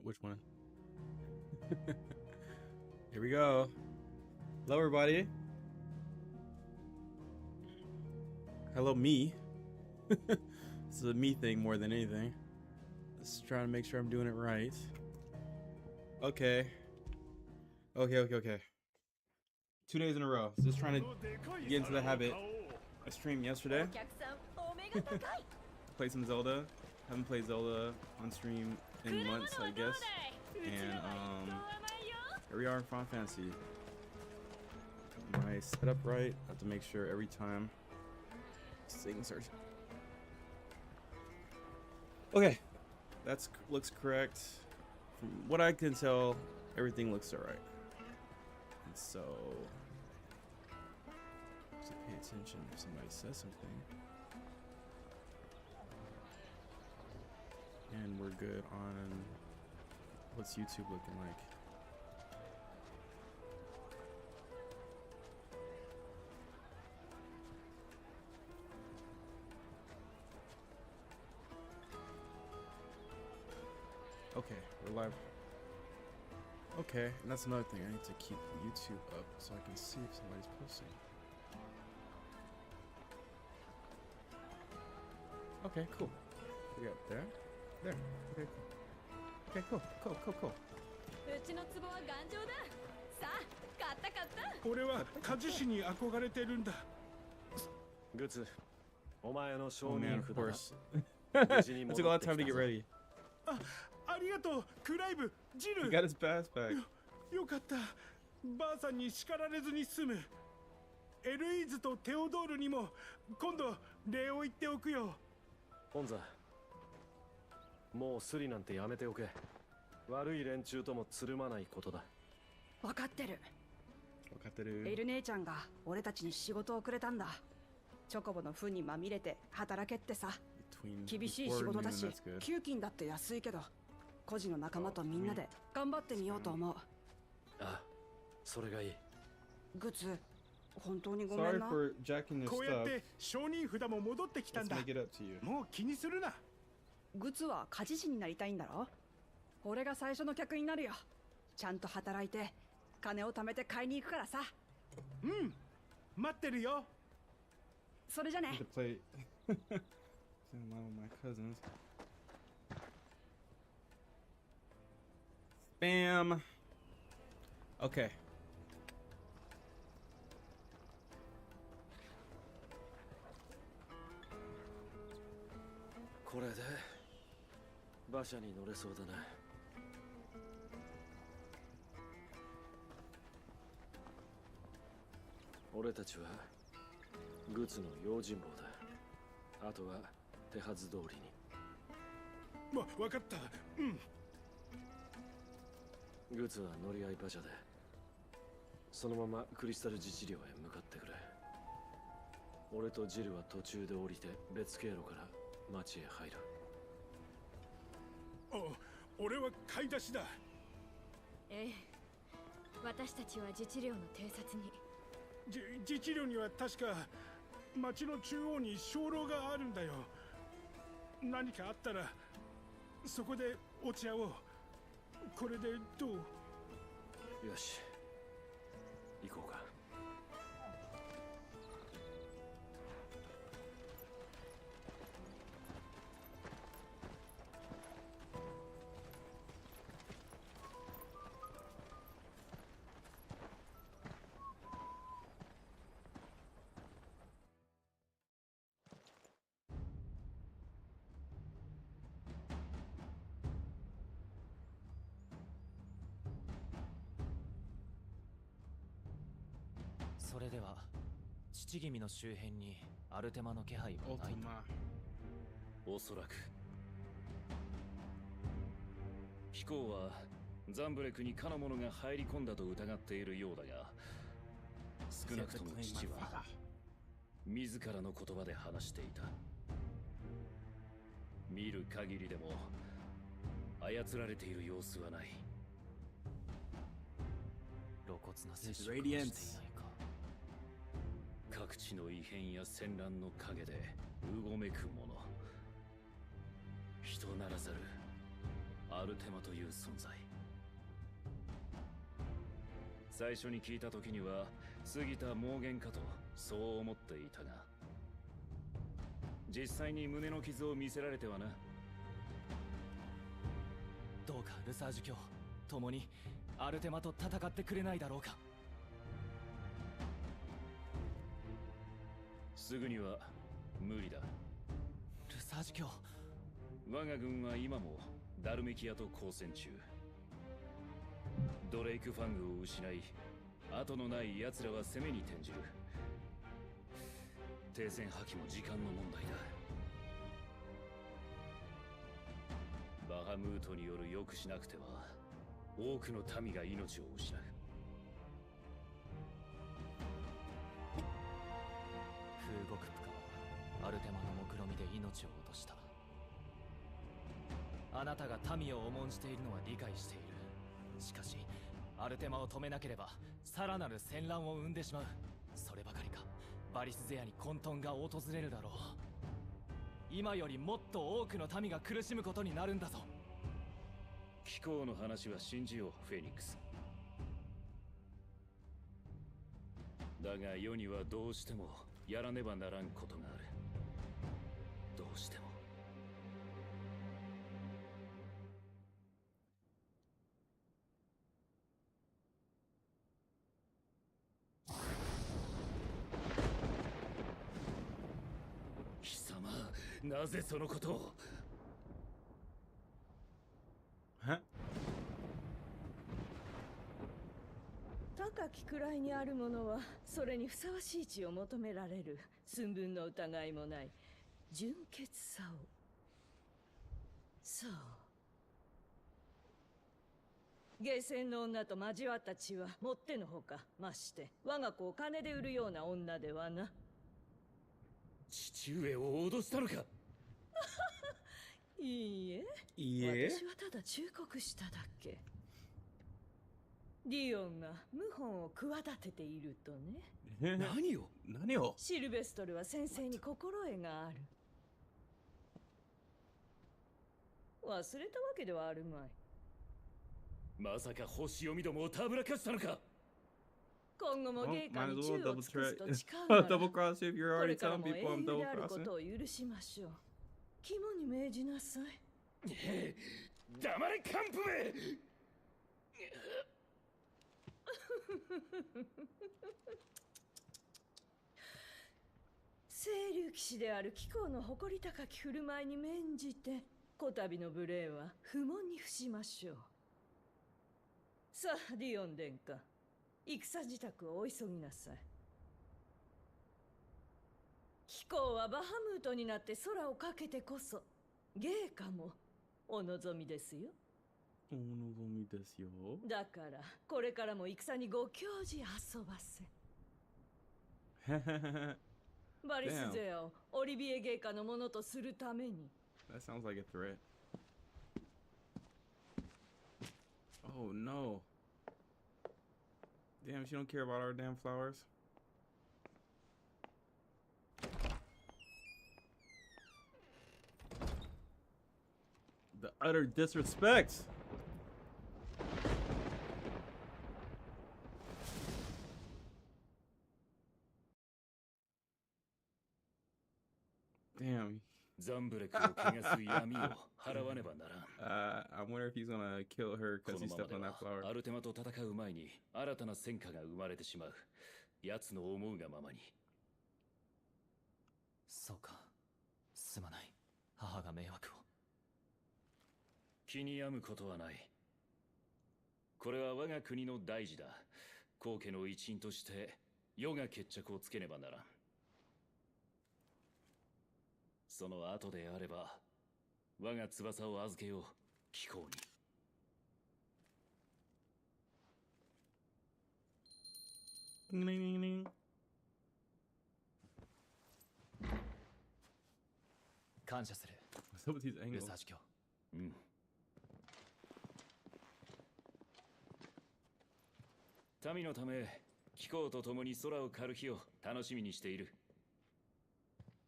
Which one? Here we go. Hello, everybody. Hello, me. This is a me thing more than anything. Just trying to make sure I'm doing it right. Okay. Okay. 2 days in a row. Just trying to get into the habit. I streamed yesterday. Played some Zelda. Haven't played Zelda on stream in months, I guess. And here we are in Final Fantasy. My setup right. I have to make sure every time things are okay. That's looks correct. From what I can tell, everything looks alright. And so pay attention if somebody says something. And we're good on what's YouTube looking like. Okay, we're live. Okay, and that's another thing. I need to keep YouTube up so I can see if somebody's posting. Okay, cool. We got there. There. Okay, cool. Okay, cool. うちの壺は頑丈だ。さあ、買った。俺は鍛冶師に憧れてるんだ。グツ、お前の Oh 承 man, 認 of 札だ。 course. 無事に It took a 戻 lot っ of て time to き get たぞ。ready. ありがとう、クライブ、ジ He ル。 got his pass back. よかった。ばあさんに叱られずに済む。エルイーズとテオドールにも今度礼を言っておくよ。ポンザ、もうスリなんてやめておけ。悪い連中ともつるまないことだ。分かってる。分かってる。エル姉ちゃんが俺たちに仕事をくれたんだ。チョコボの糞にまみれて働けってさ。厳しい仕事だし、給金だって安いけど、個人の仲間とみんなで頑張ってみようと思う。あ、それがいい。グツ、本当にごめん Sorry な。 for jacking your こうやっ stuff. て承認札も戻ってきたん Let's だ。 make it up to you. もう気にするな。グツは鍛冶師になりたいんだろ。俺が最初の客になるよ。ちゃんと働いて金を貯めて買いに行くからさ。うん、待ってるよ。それじゃね。 To play in line with my cousins. Bam. Okay. これで馬車に乗れそうだな。俺たちはグツの用心棒だ。あとは手はず通りに。わかった。うん。グツは乗り合い馬車で、そのままクリスタル自治領へ向かってくれ。俺とジルは途中で降りて別経路から町へ入る。俺は買い出しだ。ええ、私たちは自治領の偵察に。自治領には確か町の中央に鐘楼があるんだよ。何かあったらそこでお茶を。これでどう？よし、行こうか。それでは父君の周辺にアルテマの気配はないと。おそらく飛行はザンブレクにかの者が入り込んだと疑っているようだが、少なくとも父は自らの言葉で話していた。見る限りでも操られている様子はない。露骨な接触をしていないか。各地の異変や戦乱の陰でうごめく者、人ならざるアルテマという存在。最初に聞いた時には過ぎた妄言かとそう思っていたが、実際に胸の傷を見せられてはな。どうかルサージュ卿、共にアルテマと戦ってくれないだろうか。すぐには無理だ。ルサージュ卿、我が軍は今もダルメキアと交戦中。ドレイクファングを失い、後のない奴らは攻めに転じる。停戦破棄も時間の問題だ。バハムートによる抑止なくては多くの民が命を失う。風国プカはアルテマの目論見で命を落とした。あなたが民を重んじているのは理解している。しかしアルテマを止めなければさらなる戦乱を生んでしまう。そればかりか、バリスゼアに混沌が訪れるだろう。今よりもっと多くの民が苦しむことになるんだぞ。貴公の話は信じよう、フェニックス。だが世にはどうしてもやらねばならんことがある。どうしても。貴様、なぜそのことを。高き位にある者はそれにふさわしい地を求められる。寸分の疑いもない純潔さを。そう、ゲーセンの女と交わった血はもってのほか。まして我が子を金で売るような女ではな。父上を脅したのか。いいえ、私はただ忠告しただけ。リオンが謀反を企てているとね。何を。シルベストルは先生に心得がある。忘れたわけではあるまい。まさか星読みどもをたぶらかしたのか。今後もゲイカに銃を尽くすと誓うなら、これからも英雄であることを許しましょう。肝に銘じなさい。黙れ幹部め。清流騎士である貴公の誇り高き振る舞いに免じて、こたびの無礼は不問に付しましょう。さあ、ディオン殿下、戦支度をお急ぎなさい。貴公はバハムートになって空をかけてこそゲーカもお望みですよ。お望みですよ。だからこれからも戦にご教示遊ばせ。バリスゼアをオリビエゲーカのものとするために。That sounds like a threat. Oh no. Damn, she don't care about our damn flowers. The utter disrespect. Damn. ザンブレクを汚す闇を払わねばならん。I wonder if he's gonna kill her こ because の he まま stepped で on that は flower. アルテマと戦う前に新たな戦果が生まれてしまう。奴の思うがままに。そうか、すまない。母が迷惑を。気に病むことはない。これは我が国の大事だ。皇家の一員として世が決着をつけねばならん。その後であれば我が翼を預けよう、貴公に。感謝する。 What's up with these ル angles? サージュ卿。うん。民のため貴公と共に空を狩る日を楽しみにしている。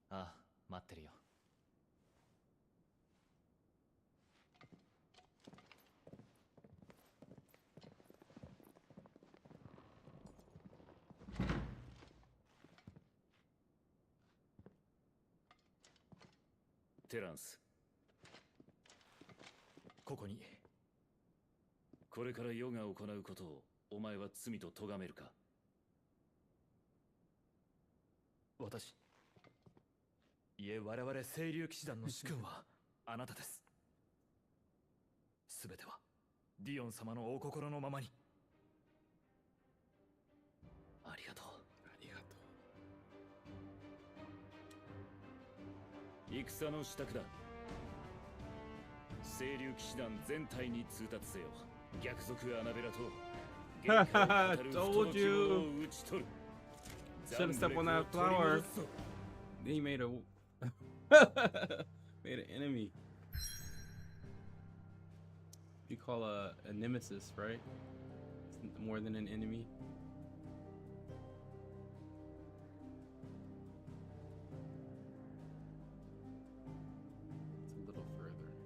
ああ、待ってるよ。テランス。ここに。これからヨが行うことをお前は罪と咎めるか？私、いえ我々清流騎士団の主君はあなたです。すべてはディオン様のお心のままに。ありがとう。ありがと戦の支度だ。清流騎士団全体に通達せよ。逆賊アナベラと限界を語る人の希望を討ち取る。 Should've stepped on that flower. Then he made a made an enemy. You call a nemesis, right? It's more than an enemy. It's a little further.「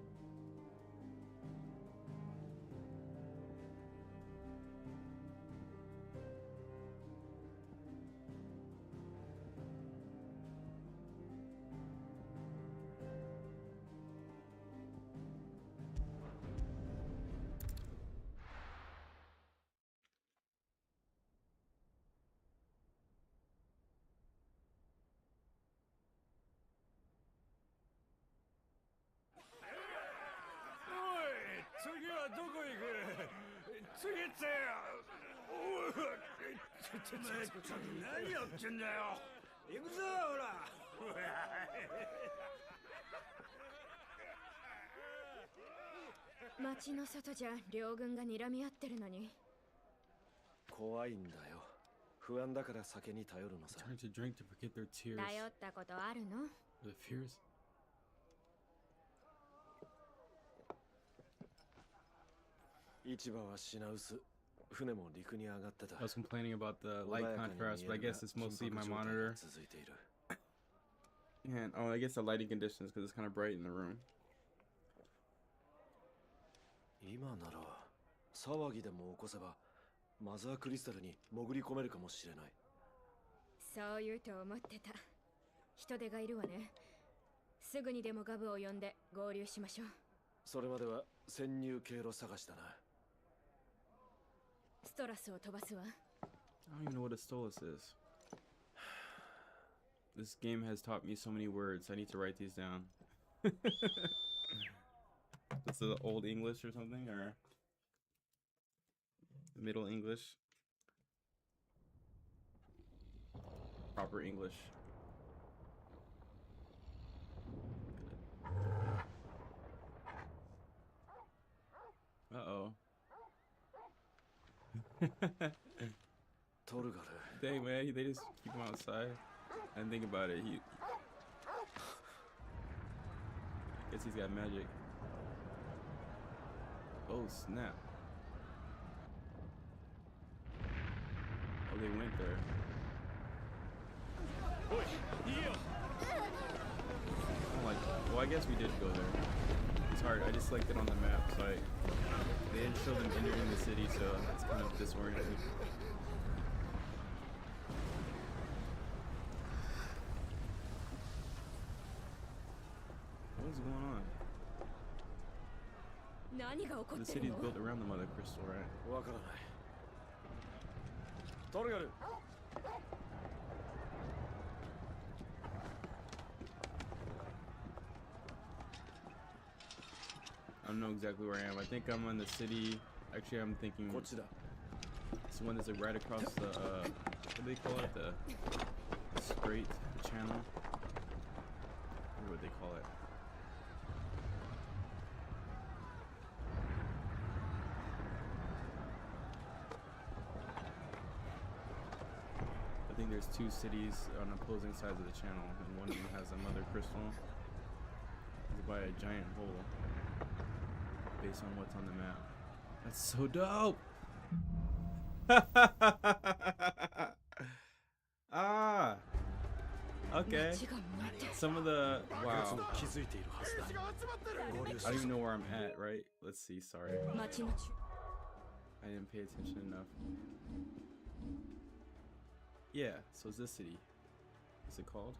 町の外じゃ両軍が睨み合ってるのに。怖いんだよ。不安だから酒に頼るのさ。 Trying to drink to forget their tears. 頼ったことあるの？ Their fears. 市場は品薄。船も陸に上がってた。 I was complaining about the light contrast, but I guess it's mostly my monitor. And oh, I guess the lighting conditions because it's kind of bright in the room. 今なら騒ぎでも起こせばマザークリスタルに潜り込めるかもしれない。そう言うと思ってた。人手がいるわね。すぐにでもガブを呼んで合流しましょう。それまでは潜入経路探しだな。ストラスを飛ばすわ。I don't even know what a stolus is. This game has taught me so many words. I need to write these down. It's the old English or something, or Middle English? Proper English. Uh-oh. Dang, man, they just keep him outside. I didn't think about it. I guess he's got magic. Oh, snap. Oh, they went there. I'm like, well, I guess we did go there. It's hard. I just selected on the map, so they didn't show them entering the city, so it's kind of disorienting. What's going on? The city's built around the mother crystal, right? わからない。トルガル。I don't know exactly where I am. I think I'm in the city. Actually, I'm thinking it's the one that's like right across the what do they call it? The strait channel. I don't know what they call it. I think there's two cities on opposing sides of the channel, and one of them has a mother crystal. It's by a giant hole. Based on what's on the map. That's so dope. Ah. Okay. Some of the wow. I don't even know where I'm at, right? Let's see, sorry. I didn't pay attention enough. Yeah, so it's this city. What's it called?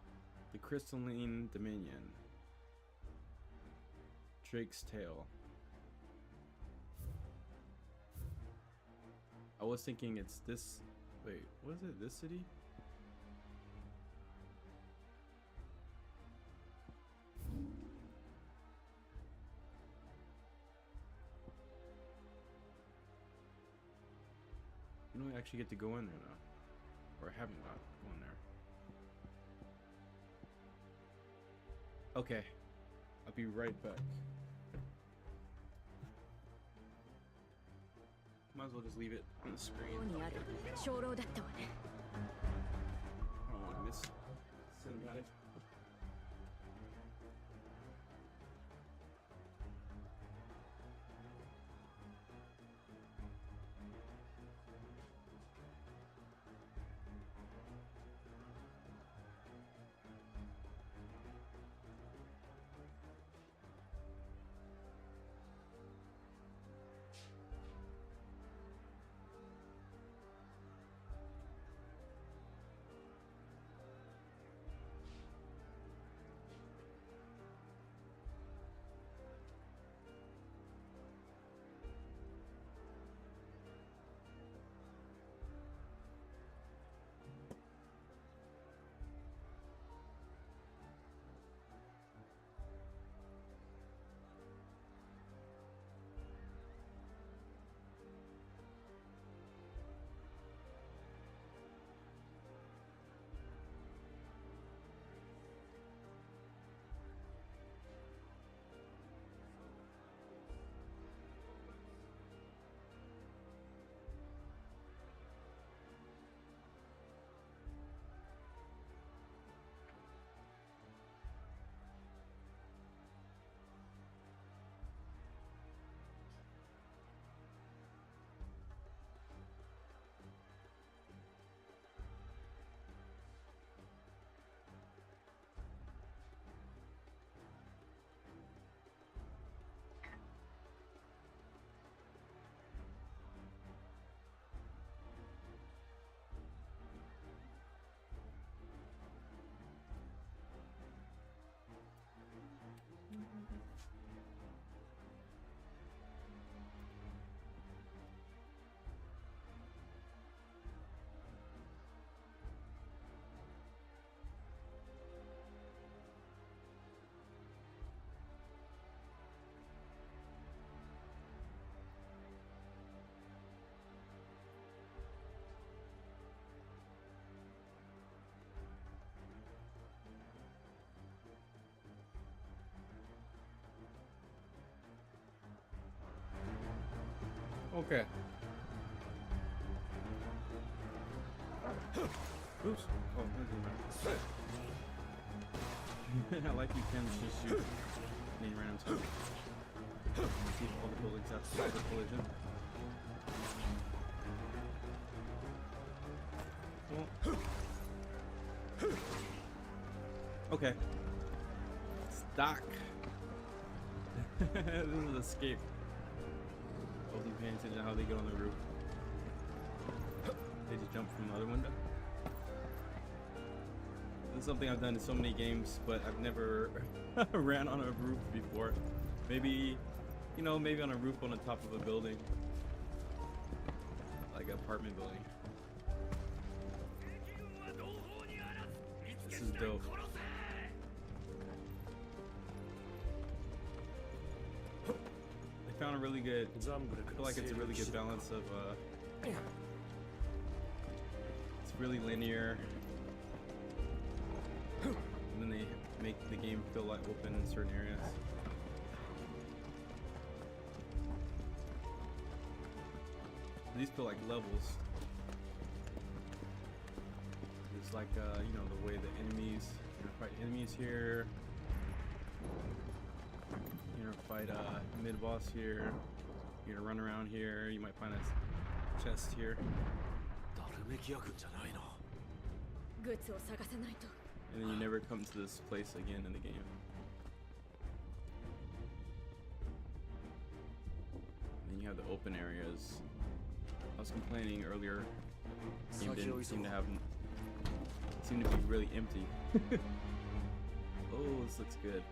The Crystalline Dominion. Drake's Tail. I was thinking it's this. Wait, what is it? This city? You don't actually get to go in there now. Or haven't got gone there. Okay. I'll be right back. Might as well just leave it on the screen. I don't want to miss cinematic. Okay. Oops. Oh, I like you can just shoot any random time. See if all the buildings have super collision. Well. Okay. Stock. This is escape. Wasn't paying attention to how they get on the roof. They just jump from the other window. This is something I've done in so many games, but I've never ran on a roof before. Maybe, you know, maybe on a roof on the top of a building. Like an apartment building. This is dope. Found a really good, I feel like it's a really good balance of it's really linear, and then they make the game feel like open in certain areas. These feel like levels. It's like you know, the way the enemies, you fight enemies here. You're gonna fight mid-boss here. You're gonna run around here. You might find a chest here. And then you never come to this place again in the game. And then you have the open areas. I was complaining earlier. The game didn't seem to be really empty. Oh, this looks good.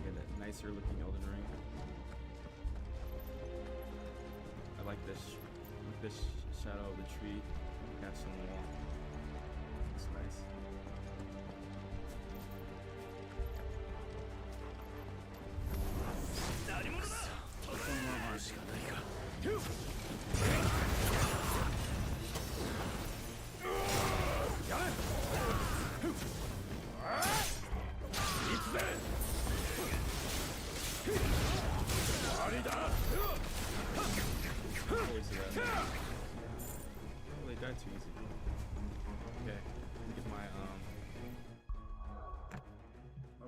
get a nicer looking Elden Ring. I like this shadow of the tree cast on the wall. It's nice. They died too easy. Okay, let me get my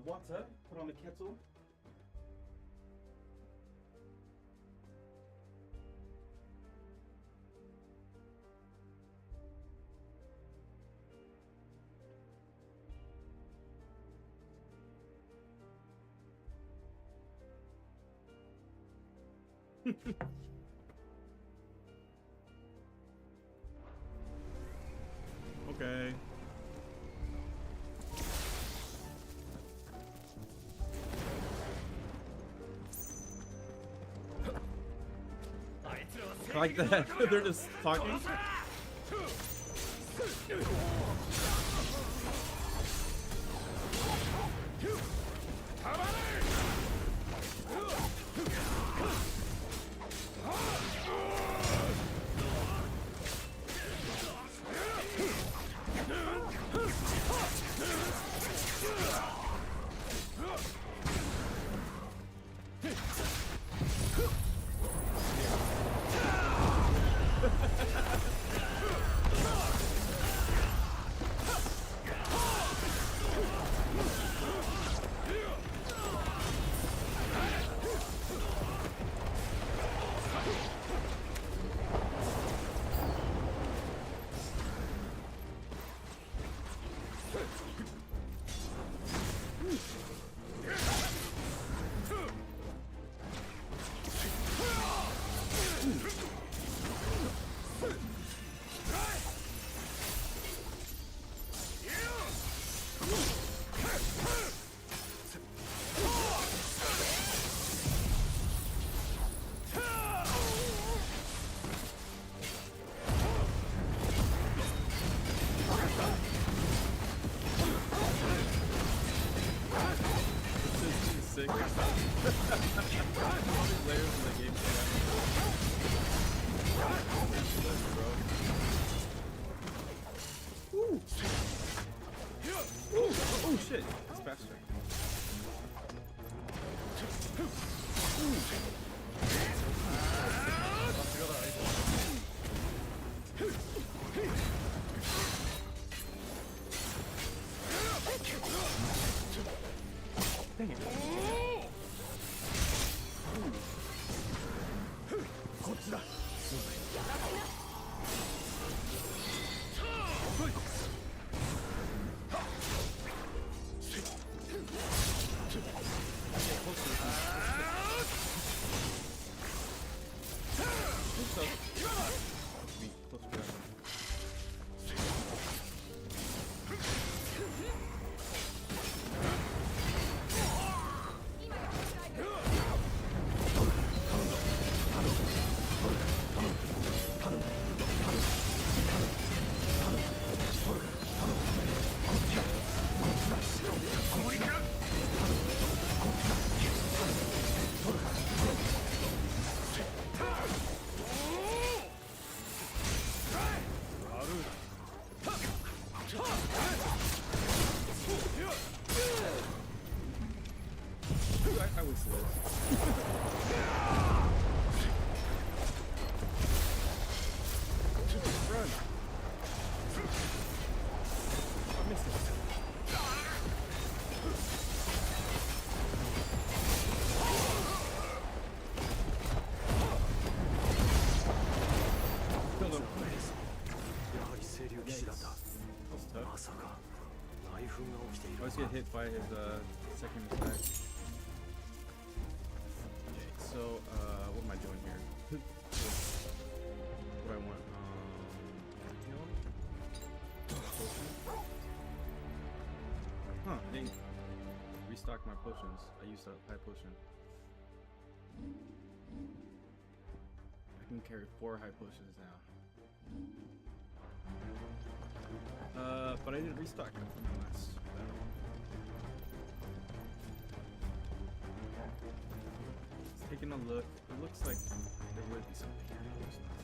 water, put on the kettle. Okay. I like that. They're just talking. Oh shit, it's faster. Dang it. I was slow. Run. I missed it. Kill him. That's tough. I always get hit by his second attack. Okay, so what am I doing here? What do I want? Huh, dang. restock my potions. I used a high potion. I can carry 4 high potions now. But I didn't restock them from the last battle. Just taking a look. It looks like there would be something here. There's not.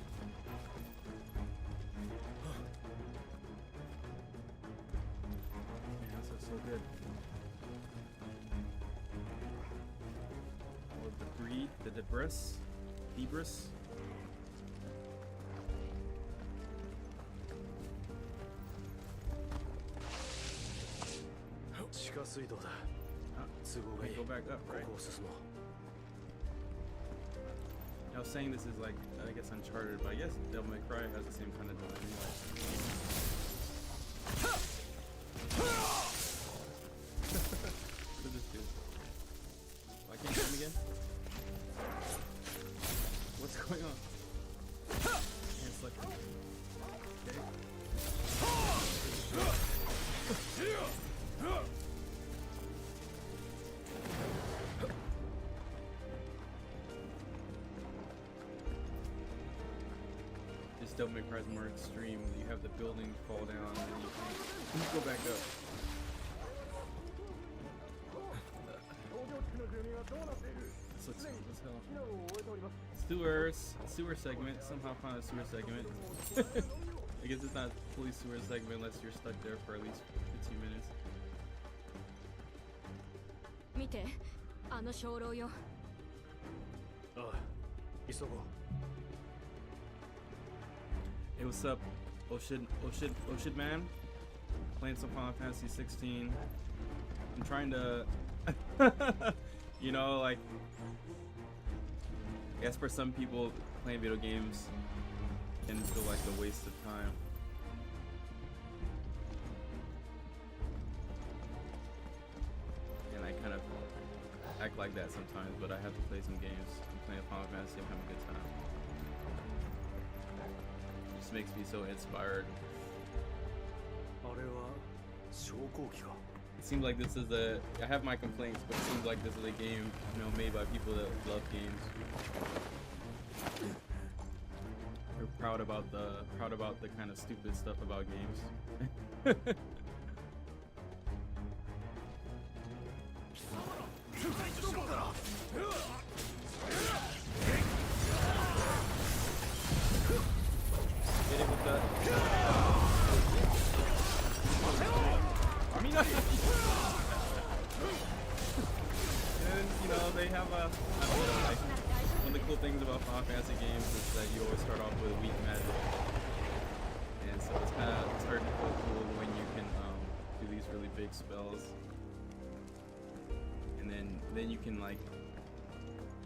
Man, this is so good. All the debris, the debris. 地下水道だ。都合がいい。 Go back up, こ right? こを進もう。 I was saying this is like, I guess Uncharted, but I guess Devil May Cry has the same kind of design. What did this do? Oh, I can't hit him again? What's going on? Can't select him. Okay. This Devil May Cry is more extreme. You have the building fall down and then you can go back up. This looks cool as hell. Sewer segment. Somehow found a sewer segment. I guess it's not fully sewer segment unless you're stuck there for at least 15 minutes. 見て、あの鐘楼よ。ああ、急ごう。 Hey, what's up, Oshid man? Playing some Final Fantasy 16. I'm trying to, you know, like, I guess for some people, playing video games can feel like a waste of time. And I kind of act like that sometimes, but I have to play some games. I'm playing Final Fantasy, I'm having a good time. Just makes me so inspired. あれは昇降機か。 It seems like this is a. I have my complaints, but it seems like this is a game, you know, made by people that love games. They're proud about the kind of stupid stuff about games. Hit it with the. And you know they have a. I don't know, like one of the cool things about Final Fantasy games is that you always start off with weak magic, and so it's starting to feel cool when you can do these really big spells, and then you can like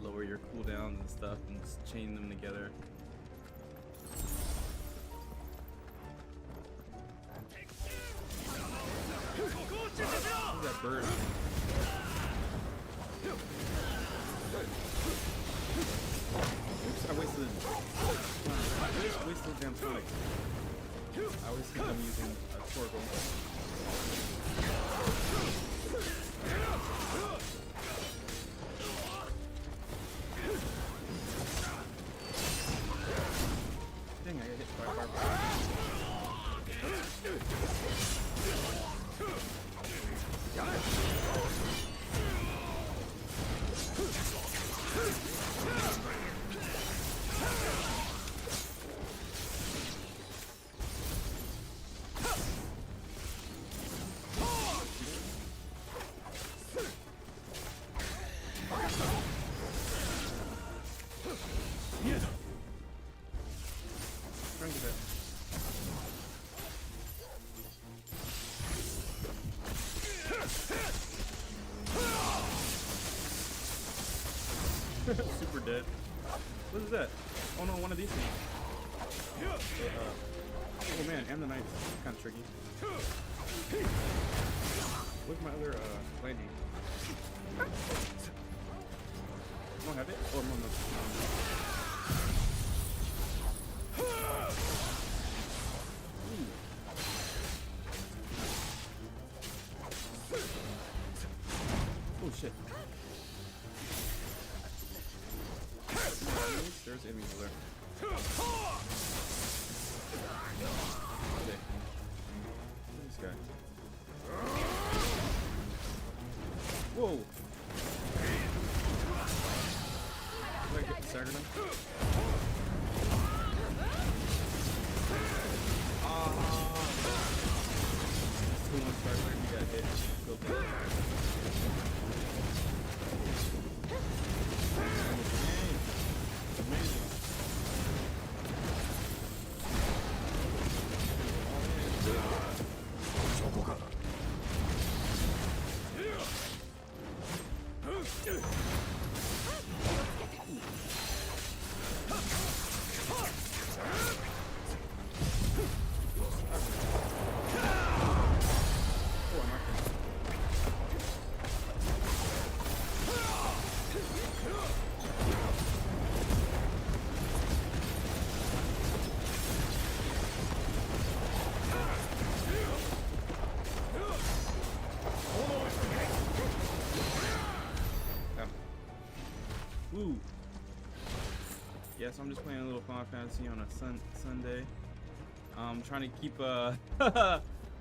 lower your cooldowns and stuff and just chain them together. Who's that bird? Oops, I wasted. I just wasted damn sonic. I always think I'm using a Torgal. Dang, I got hit by a barbarian. Trying to get that. Super dead. What is that? Oh no, one of these things. Oh man, and the knights. Kind of tricky. Where's my other landing? Don't have it? Oh no, no. Oh shit. There's enemies over there. Okay. Look at this guy. Whoa! Do I get staggered him? Too much staggered, he got hit. Go back. Amazing. Woo. Yeah, so I'm just playing a little Final Fantasy on a Sunday. Trying to keep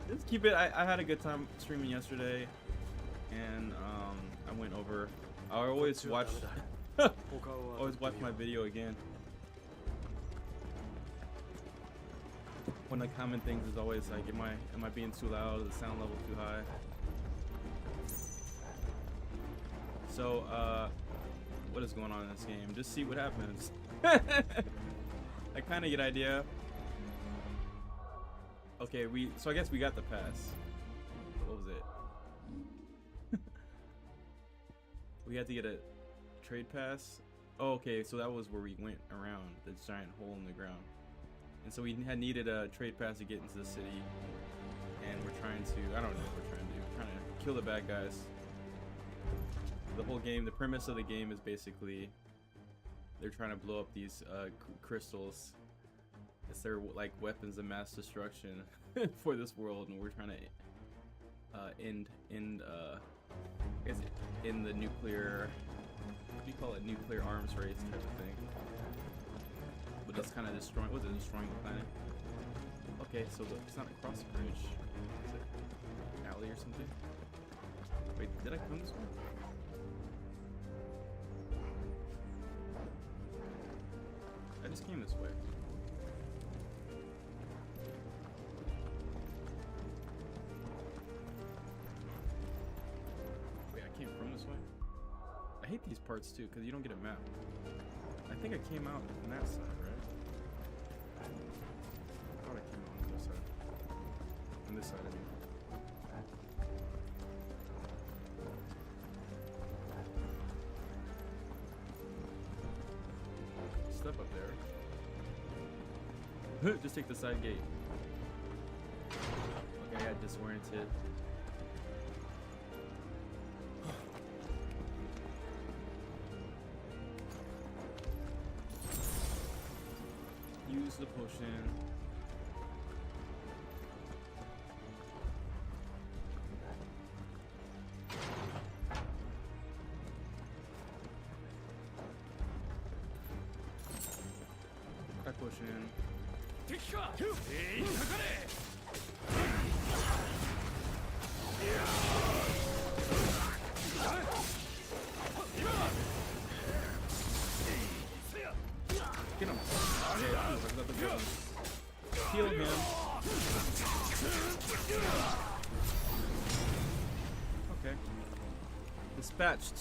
just keep it. I had a good time streaming yesterday, and I went over. I always watch my video again. One of the common things is always like, am I being too loud? Is the sound level too high? So what is going on in this game? Just see what happens. I kind of get an idea. Okay, so I guess we got the pass. What was it? We had to get a trade pass. Oh, okay, so that was where we went around the giant hole in the ground. And so we had needed a trade pass to get into the city. And we're trying to, I don't know what we're trying to do. We're trying to kill the bad guys. The whole game, the premise of the game is basically they're trying to blow up these crystals. It's their like weapons of mass destruction for this world, and we're trying to end the nuclear, what do you call it, nuclear arms race type of thing. But that's kind of destroying the planet. Okay, so it's not across the bridge. Is it an alley or something? Wait, did I come this way? I just came this way. Wait, I came from this way? I hate these parts too, because you don't get a map. I think I came out on that side, right? I thought I came out on this side. On this side, I mean. Step up there. Just take the side gate. Okay, I got disoriented. Use the potion. That potion. Get him. Okay, heal him. Okay. Dispatched.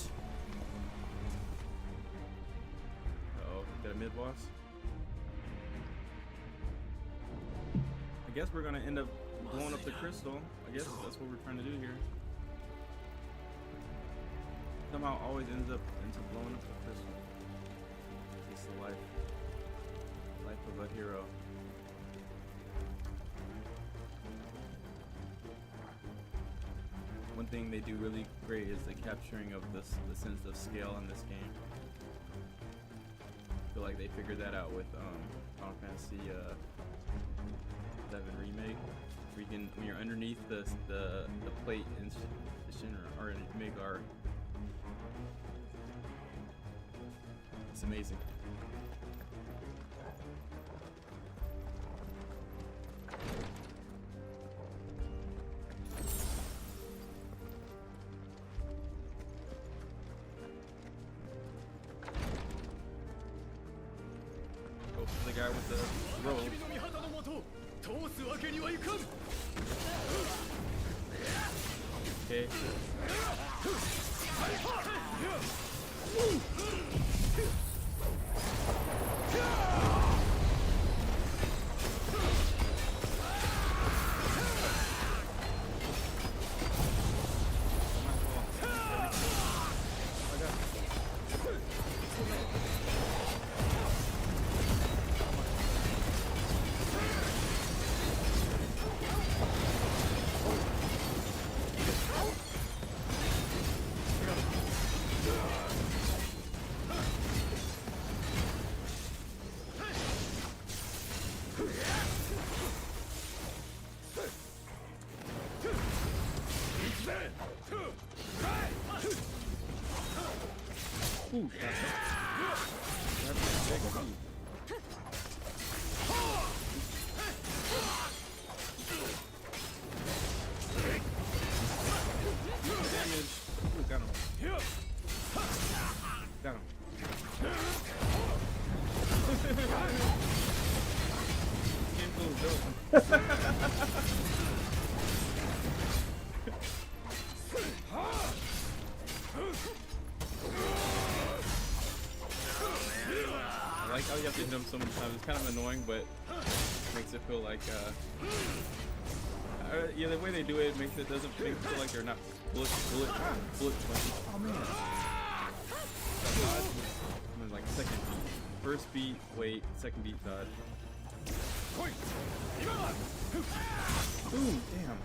Uh-oh, got a mid-boss? I guess we're gonna end up blowing up the crystal. I guess that's what we're trying to do here. Somehow always ends up into blowing up the crystal. It's the life of a hero. One thing they do really great is the capturing of the sense of scale in this game. I feel like they figured that out with Final Fantasy 7 Remake. Where you can, when you're underneath the plate in Shinra or in Midgar, It's amazing. Oh, the guy with the robe. Okay. Ooh, damage. Ooh, got him. Got him. Can't go dope. I like how you have to hit him so many times. It's kind of annoying, but makes it feel like, yeah, the way they do it makes it doesn't make it feel like they're not bullet. Oh man. Dodge, and then like second beat. First beat, wait, second beat, dodge. Boom, damn.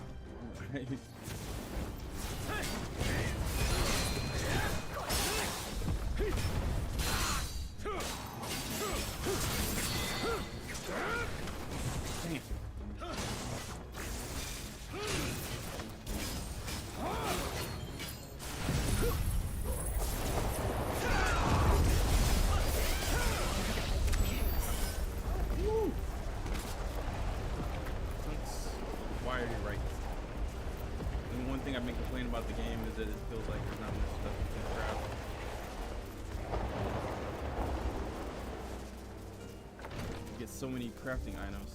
I may complain about the game is that it feels like there's not much stuff you can craft. You get so many crafting items.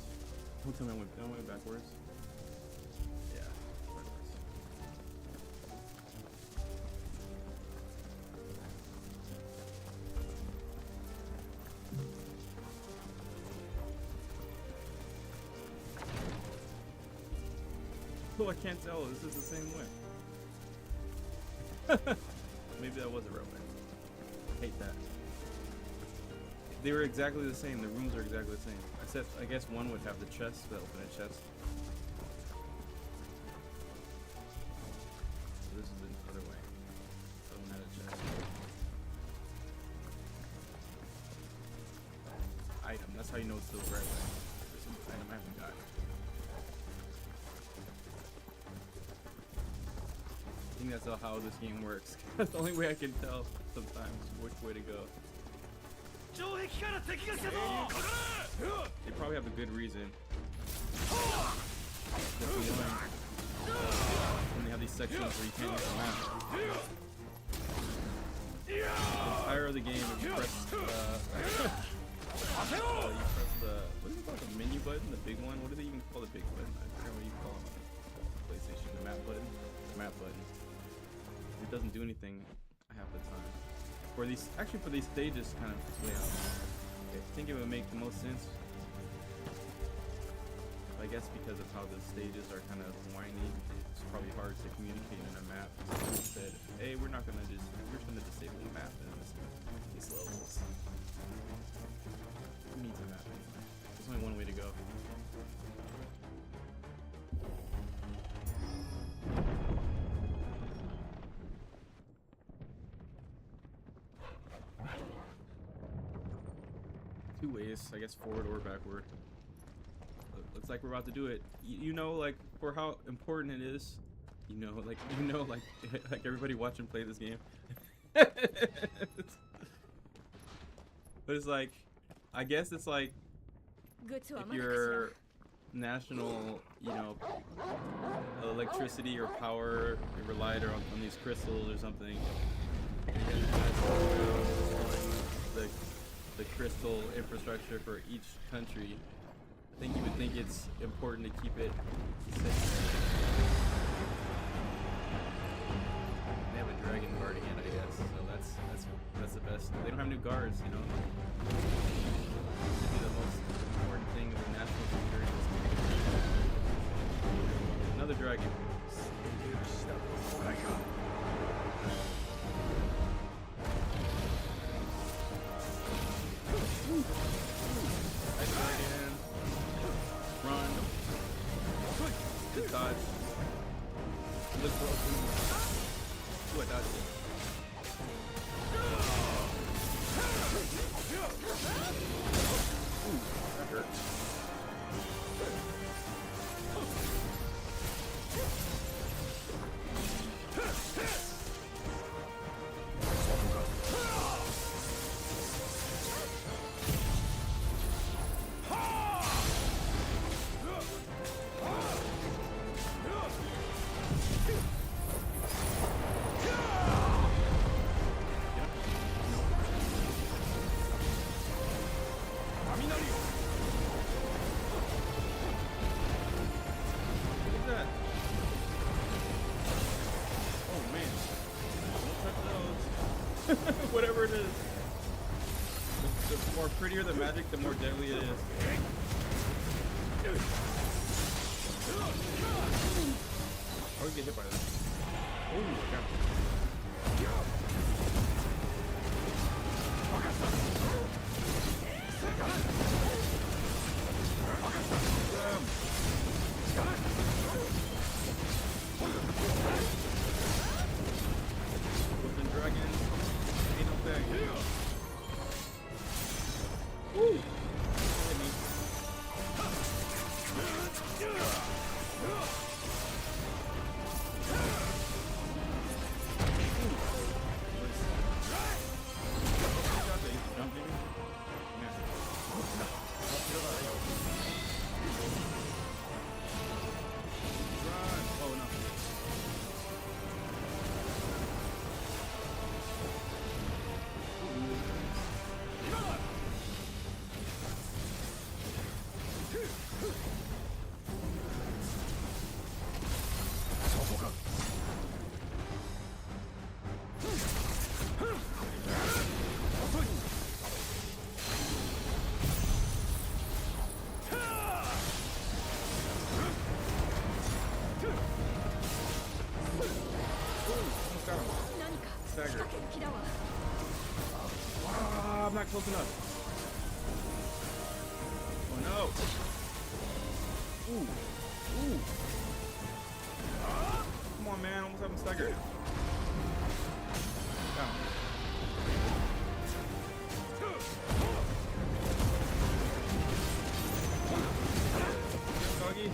Don't tell me I went backwards. Yeah, backwards. Oh, I can't tell. This is the same way. Maybe that was a robot. Hate that. They were exactly the same. The rooms are exactly the same. Except, I guess one would have the chest, the open chest. So this is the other way. The other one had a chest. Item. That's how you know it's still the right way. There's an item I haven't got. I think that's how this game works. That's the only way I can tell sometimes which way to go. They probably have a good reason. When they have these sections where you can't use the map. The entire of the game, if you press you press the, what is it called, the menu button, the big one? What do they even call the big button? I forget what you call it on PlayStation, the map button? The map button. It doesn't do anything half the time. For these, actually for these stages kind of layout, I think it would make the most sense. I guess because of how the stages are kind of whiny, it's probably hard to communicate in a map. So they said, hey, we're just gonna disable the map in these levels. Who needs a map anyway? There's only one way to go. Two ways, I guess, forward or backward. Looks like we're about to do it. You know, like, for how important it is like everybody watch and play this game. But it's like, I guess it's like if your national, electricity or power relied on these crystals or something. The crystal infrastructure for each country. I think you would think it's important to keep it safe. They have a dragon guarding it, I guess. So that's the best. They don't have new guards, It'd be the most important thing in national security. Another dragon. Nice dragon. Run. Good dodge. Look for open. Ooh, I dodged it. Ooh, that hurt. Whatever it is. The more prettier the magic, the more deadly it is. I would get hit by that. Oh, God. Open dragon. Ain't no thing. Woo! Hit me. Stagger. Ah, I'm not close enough. Oh no. Ooh. Ooh. Come on, man. Almost have him staggered. Down. Doggy.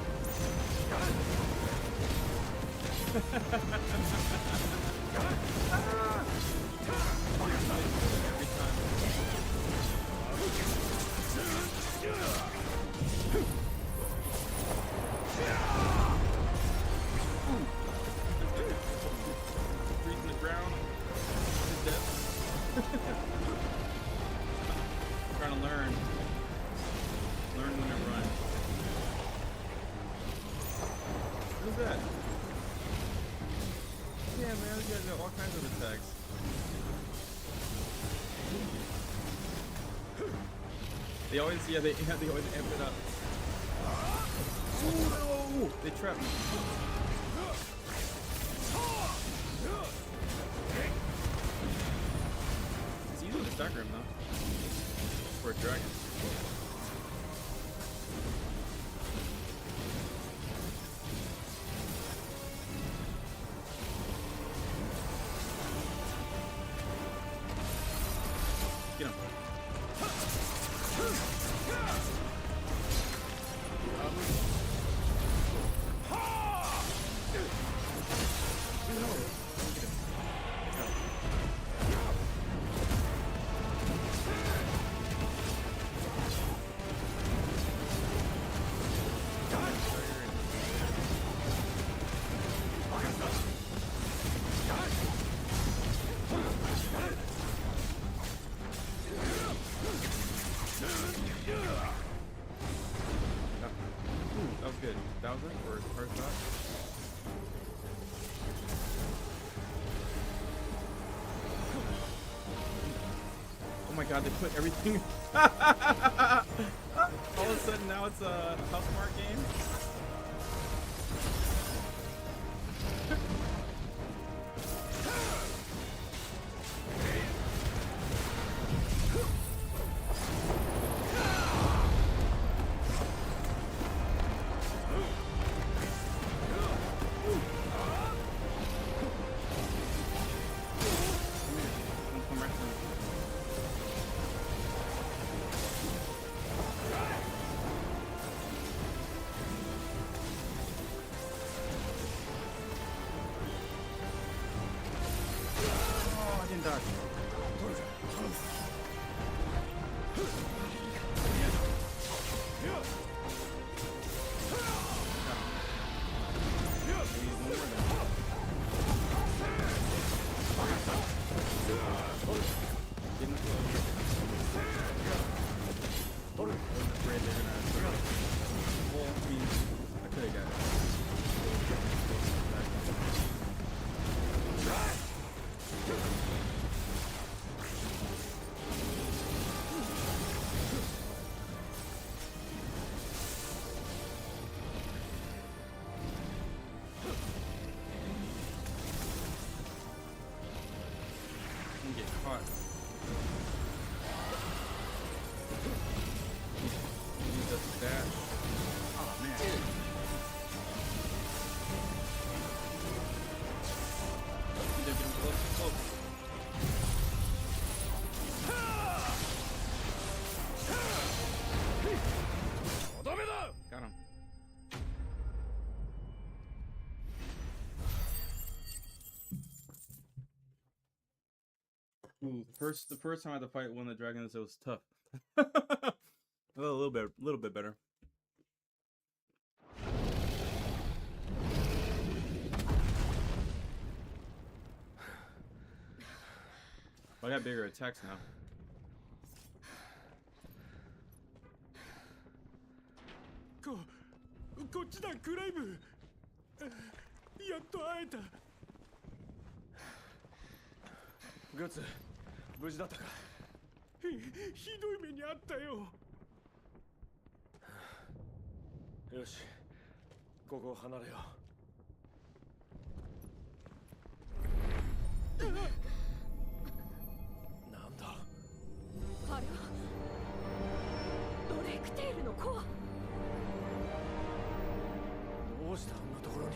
Freezing the ground. Trying to learn when to run. Who's that? Yeah, man, these guys got all kinds of attacks. They always, they always amp it up. Ooh, no! They trapped me. It's easy to stagger him, though. For a dragon. Get him. my god, they put everything. All of a sudden now it's a Housemarque game. Ooh, the first time I had to fight one of the dragons, it was tough. A little bit better. I got bigger attacks now.こっちだクライブ。やっと会えた。グッズ、無事だったか。ひどい目にあったよ。よし、ここを離れよう。なんだ。あれはドレイクテールのコア。どうしてあんなところに。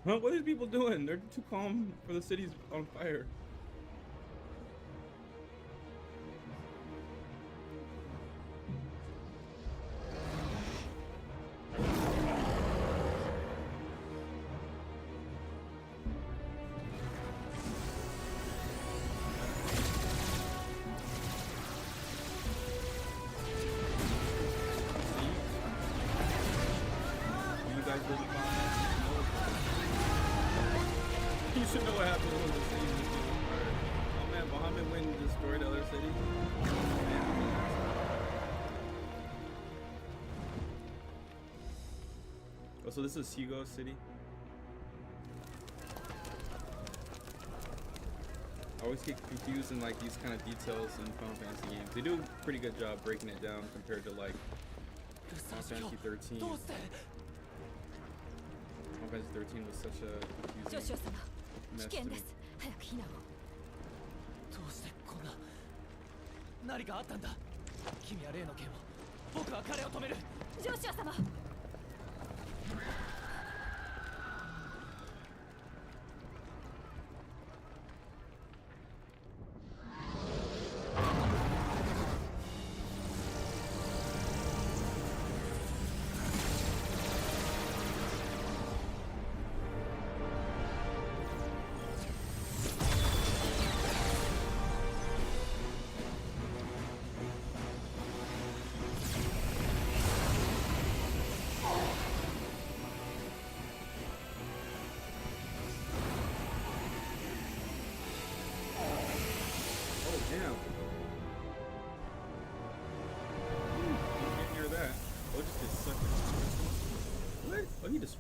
Huh? What are these people doing? They're too calm for the city's on fire. You guys really calm? You should know what happened when the city was on fire. Oh man, Bahamut went and destroyed other cities. Oh, so this is Hugo City? I always get confused in like these kind of details in Final Fantasy games. They do a pretty good job breaking it down compared to like Final Fantasy 13. Final Fantasy 13 was such a confusing mess to me. どうしてこんな何かあったんだ。君は例の件を、僕は彼を止める。ジョシュア様。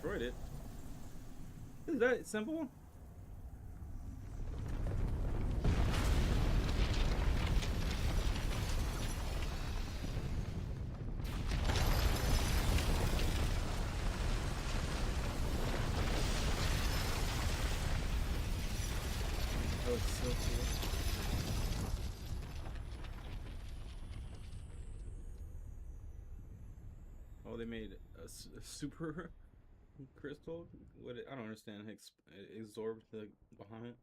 destroyed it. Is that simple? Oh, it's so cool. Oh, they made a super crystal. What? I don't understand. It absorbed the Bahamut.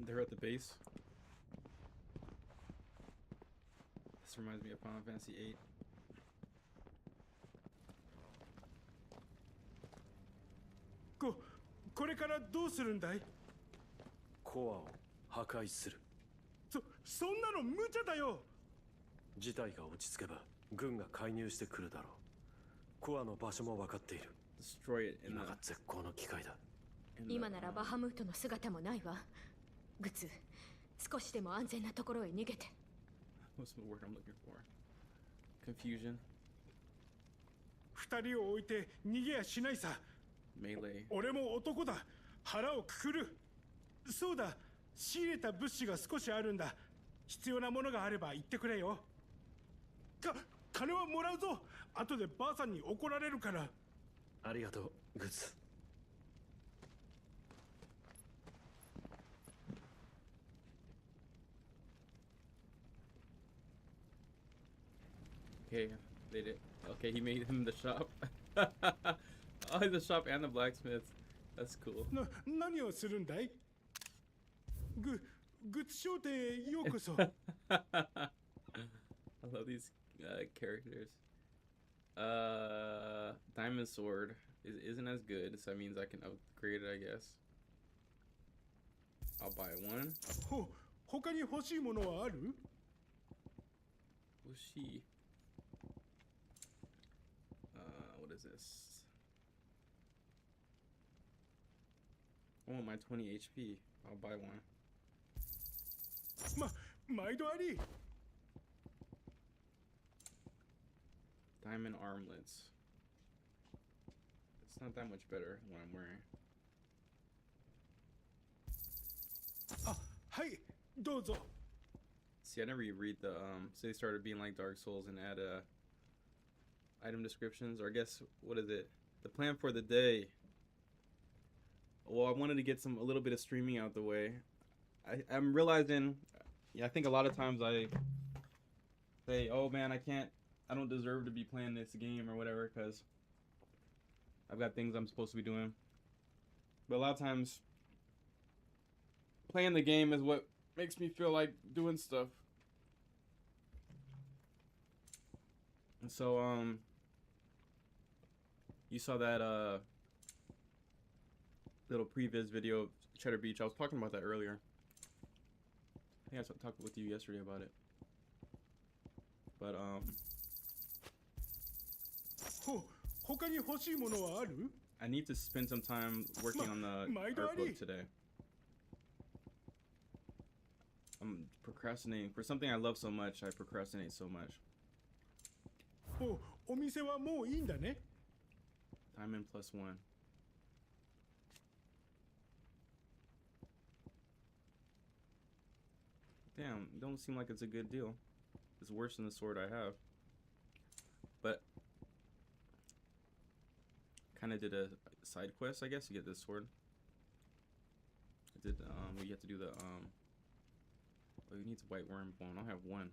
They're at the base. This reminds me of Final Fantasy VIII. これからどうするんだい？コアを破壊する。そんなの無茶だよ。事態が落ち着けば軍が介入してくるだろう。コアの場所も分かっている。今が絶好の機会だ。今ならバハムートの姿もないわ。グツ、少しでも安全なところへ逃げて。What's the word I'm looking for? Confusion. 二人を置いて逃げやしないさ。Melee. 俺も男だ。腹をくくる。そうだ。仕入れた物資が少しあるんだ。必要なものがあれば言ってくれよ。金はもらうぞ。後でばあさんに怒られるから。ありがとう、グツ。Okay, they did. Okay, he made him the shop. Oh, the shop and the blacksmith. That's cool. 何をするんだい？グッズ商店へようこそ。I love these characters. Diamond sword isn't as good, so that means I can upgrade it, I guess. I'll buy one. 他に欲しいものはある？欲しい。What is this? I want my 20 HP. I'll buy one. 毎度あり。Diamond armlets. It's not that much better than what I'm wearing. はい、どうぞ。See, I never read the so they started being like Dark Souls and add item descriptions, or I guess what is it? The plan for the day. Well, I wanted to get a little bit of streaming out the way. I'm realizing, I think a lot of times I say, oh man, I don't deserve to be playing this game or whatever because I've got things I'm supposed to be doing. But a lot of times playing the game is what makes me feel like doing stuff. And so, you saw that little previs video of Cheddar Beach. I was talking about that earlier. I think I talked with you yesterday about it. But I need to spend some time working on the art book today. I'm procrastinating for something I love so much. I procrastinate so much. お店はもういいんだね。Diamond +1. Damn, don't seem like it's a good deal. It's worse than the sword I have. But kind of did a side quest, I guess, to get this sword. I did you have to do the oh, you need white worm bone. I'll have one.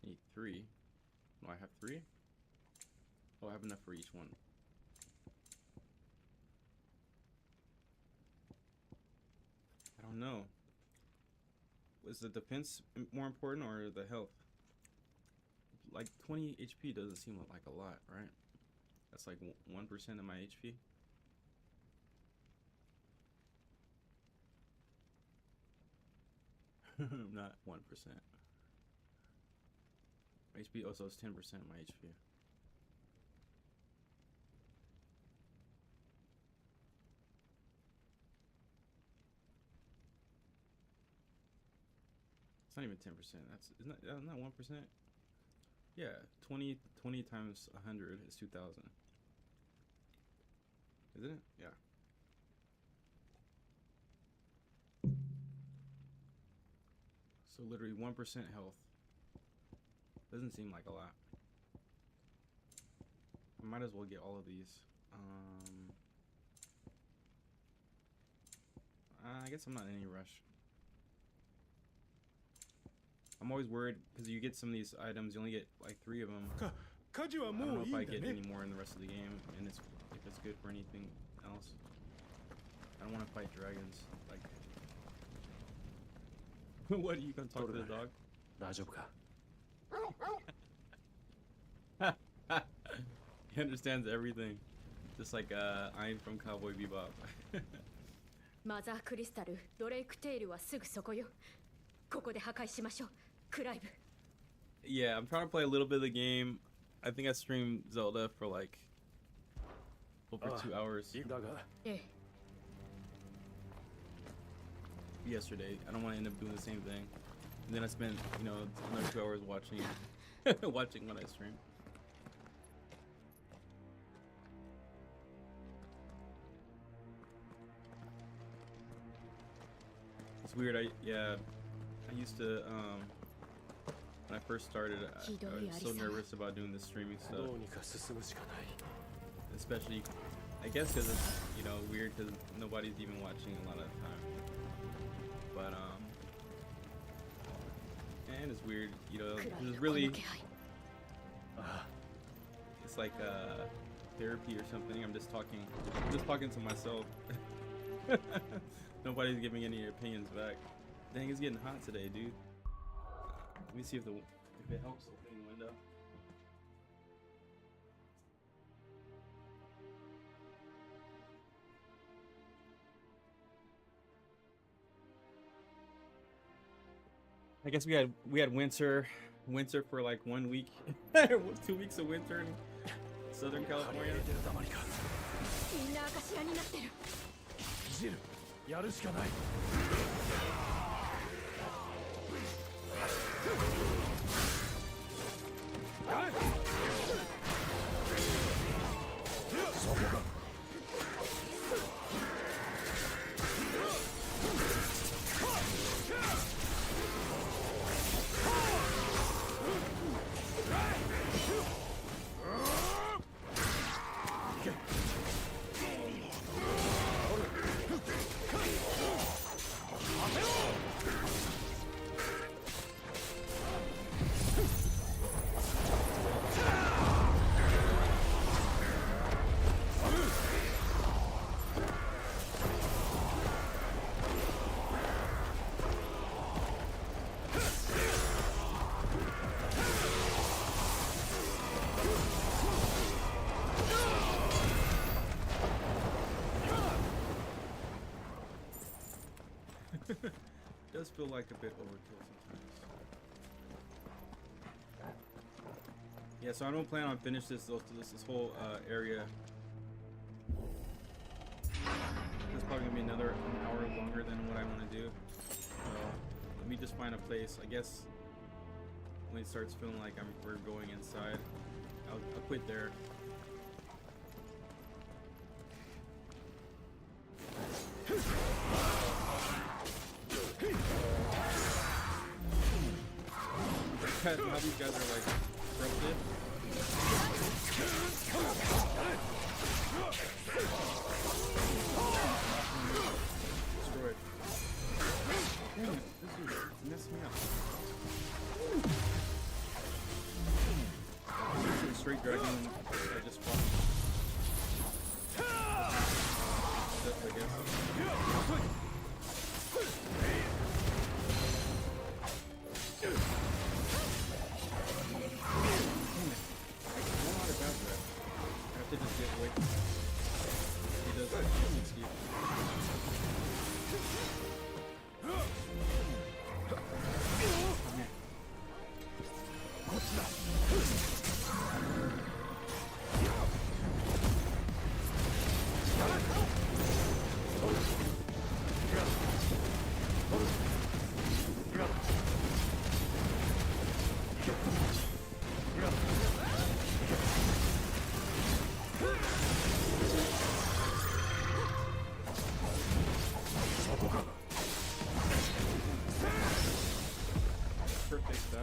Need 3. No, I have 3. Oh, I have enough for each one. I don't know. Was the defense more important or the health? Like 20 HP doesn't seem like a lot, right? That's like 1% of my HP. Not 1%. HP also is 10% of my HP. not even 10%. Isn't that 1%? Yeah, 20 times 100 is 2,000. Isn't it? Yeah. So literally 1% health. Doesn't seem like a lot. I might as well get all of these. I guess I'm not in any rush. I'm always worried because you get some of these items, you only get like 3 of them. I don't know if I get any more in the rest of the game, and if it's good for anything else. I don't want to fight dragons. Like, what are you gonna talk to the dog? He understands everything, just like I'm from Cowboy Bebop. マザークリスタル、ドレイクテイルはすぐそこよ。ここで破壊しましょう、クライブ。Yeah, I'm trying to play a little bit of the game. I think I streamed Zelda for like over 2 hours yesterday. I don't want to end up doing the same thing. And then I spent, another 2 hours watching watching what I stream. It's weird. I used to when I first started, I was so nervous about doing the streaming stuff. Especially, I guess because it's weird because nobody's even watching a lot of the time. But and it's weird, it's really it's like therapy or something. I'm just talking to myself. Nobody's giving any opinions back. Dang, it's getting hot today, dude. Let me see if it helps opening the window. I guess we had winter for like 1 week. 2 weeks of winter in Southern California. やるしかない。そこか。It does feel like a bit overkill sometimes. Yeah, so I don't plan on finish this whole area. It's probably gonna be an hour longer than what I want to do. So let me just find a place. I guess when it starts feeling like we're going inside, I'll quit there. How these guys are like disrupted. Destroyed. Damn it, this dude messed me up. Straight dragon I just fought. Death, I guess.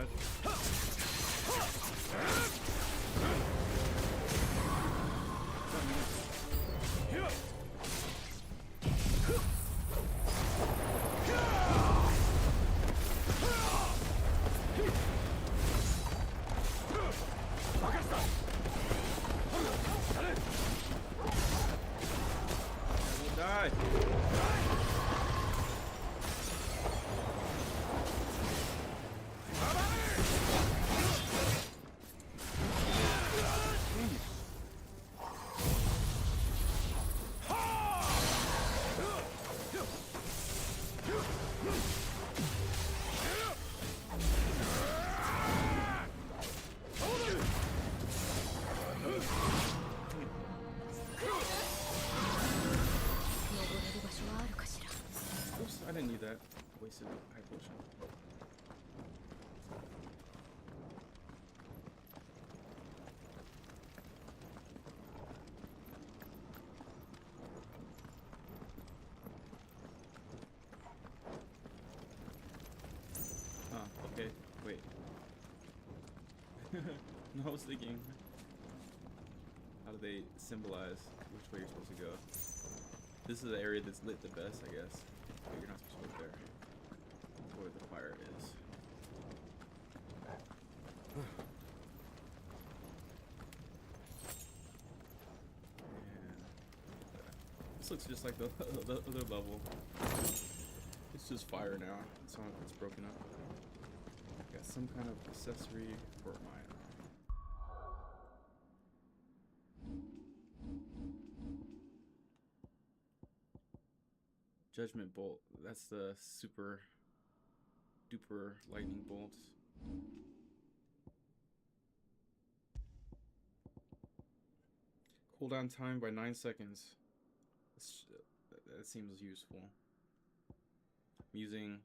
god. Die. Oops, I didn't need that. Wasted high potion. Okay. Wait. No, I was thinking, how do they symbolize which way you're supposed to go? This is the area that's lit the best, I guess. But you're not supposed to go there. That's where the fire is. And this looks just like the other level. It's just fire now. It's on. It's broken up. Got some kind of accessory for my. Judgment bolt. That's the super duper lightning bolt. Cooldown time by 9 seconds. That seems useful. I'm using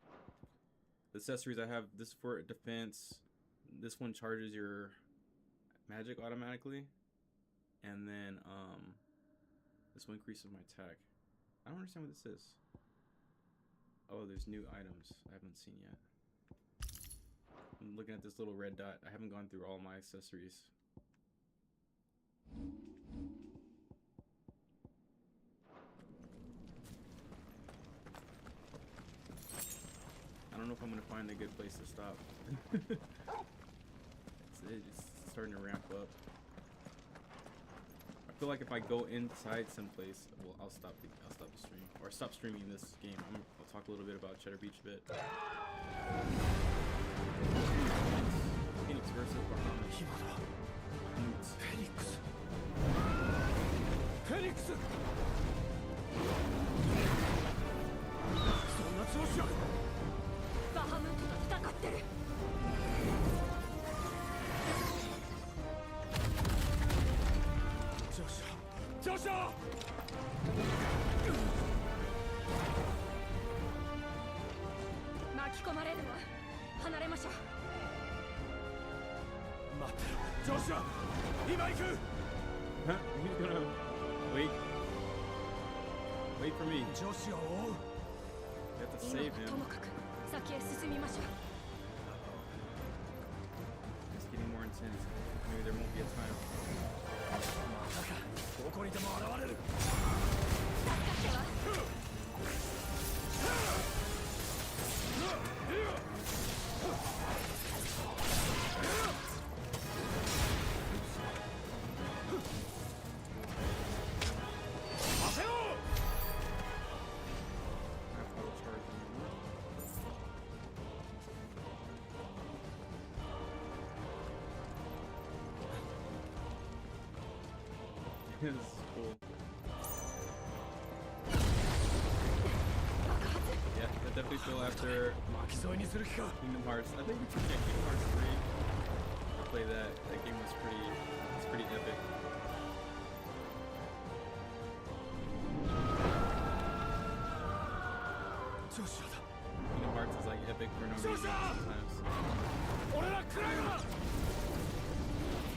the accessories I have. This for defense. This one charges your magic automatically, and then this one increases my attack. I don't understand what this is. Oh, there's new items I haven't seen yet. I'm looking at this little red dot. I haven't gone through all my accessories. I don't know if I'm gonna find a good place to stop. It's starting to ramp up. I feel like if I go inside someplace, well, I'll stop the stream, or stop streaming this game. I'll talk a little bit about Cheddar Beach a bit. Phoenix versus Bahamut. Phoenix. Phoenix. Joshua! 巻き込まれるわ。離れましょう。待ってろ、ジョシュア、今行く。Huh? He's gonna wait. Wait for me. ジョシュアを追う。You have to save him. ともかく先へ進みましょう。It's getting more intense. Maybe there won't be a time. まさかどこにでも現れる。助かっては。This is cool. Yeah, I definitely feel after Kingdom Hearts. I think we should check Kingdom Hearts 3. I play that. That game was pretty epic. Kingdom Hearts is like epic for no reason sometimes.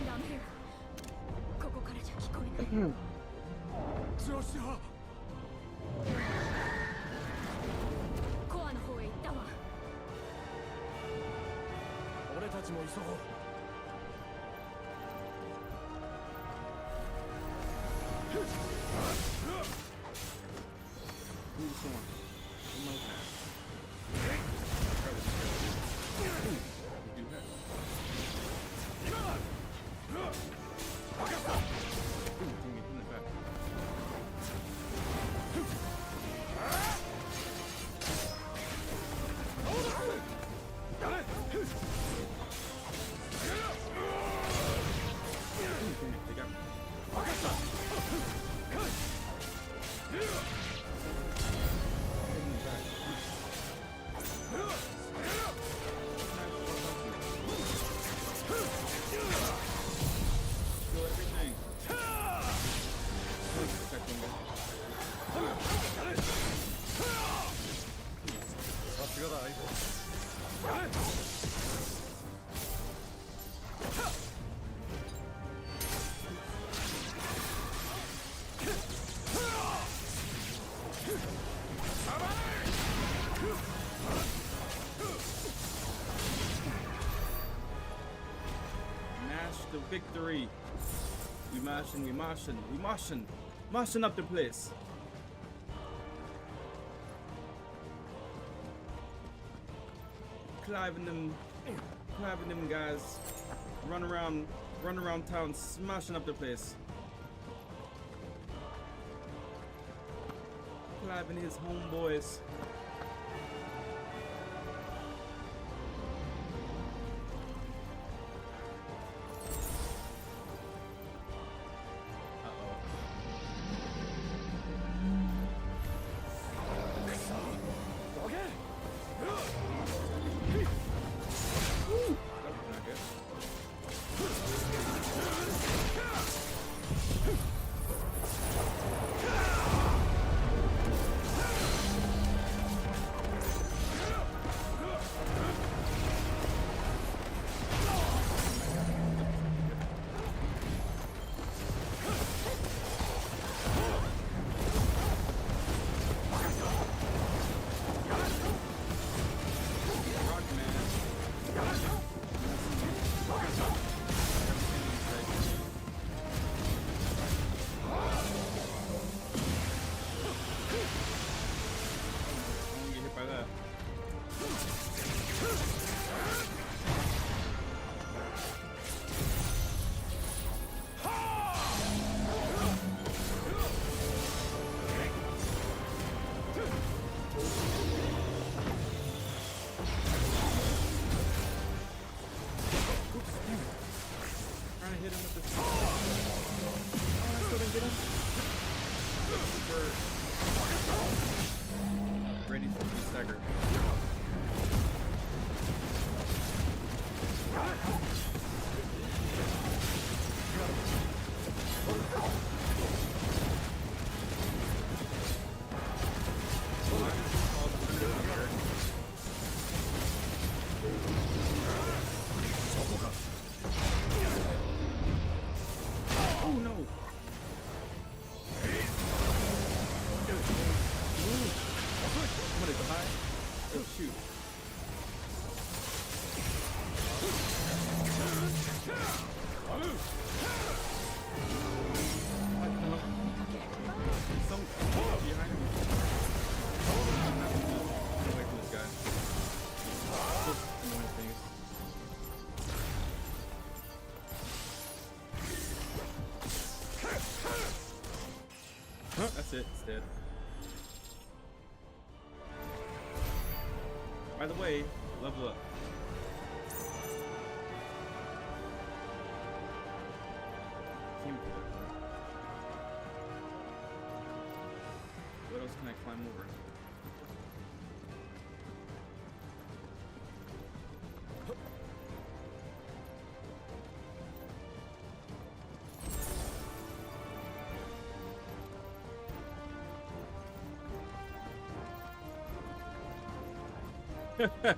ダメよ。ここからじゃ聞こえない。ジョシュア。コアの方へ行ったわ。俺たたちも急ごう。The victory. We moshing up the place. Cliving them guys. Run around town, smashing up the place. Cliving his homeboys. Ready for the stagger. Oh no! What is behind? Oh shoot. Some behind me. I'm not gonna get away from this guy. Just annoying things. Huh, that's it, it's dead. By the way, level up. What else can I climb over?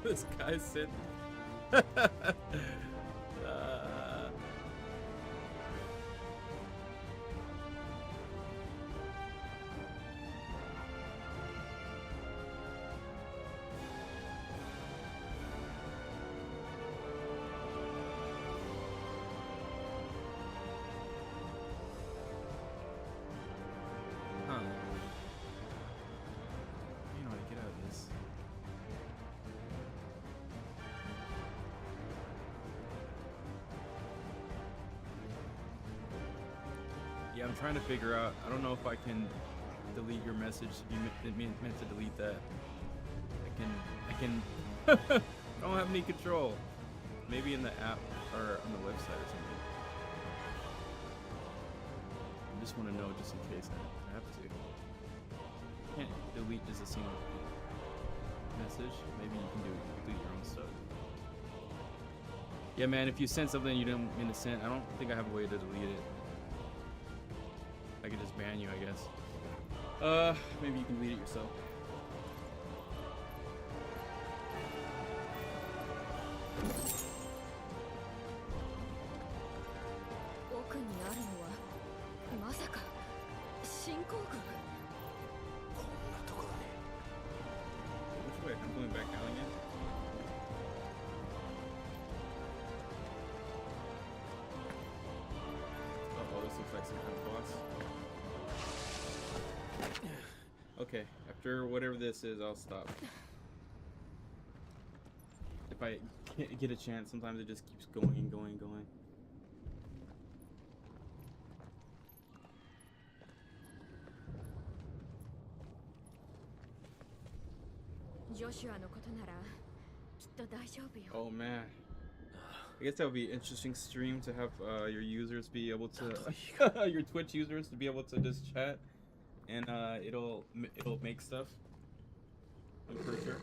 This guy said Yeah, I'm trying to figure out. I don't know if I can delete your message. You meant to delete that. I can. I don't have any control. Maybe in the app or on the website or something. I just want to know just in case I have to. Can't delete just a single message. Maybe you can delete your own stuff. Yeah, man, if you send something you didn't mean to send, I don't think I have a way to delete it. I could just ban you, I guess. Maybe you can delete it yourself. Which way? I'm going back down again. Uh-oh, this looks like some kind of boss. Okay, after whatever this is, I'll stop. If I get a chance, sometimes it just keeps going and going and going. Oh man, I guess that would be an interesting stream to have your users be able to your Twitch users to be able to just chat and it'll make stuff. I'm pretty sure.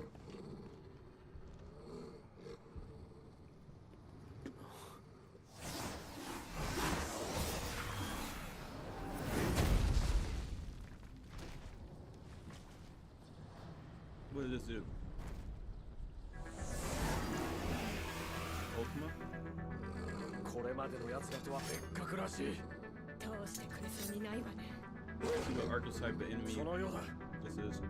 What did this do? Ultima? これまでの奴らとは別格らしい。 Single archetype of enemy. そのようだ。 This is.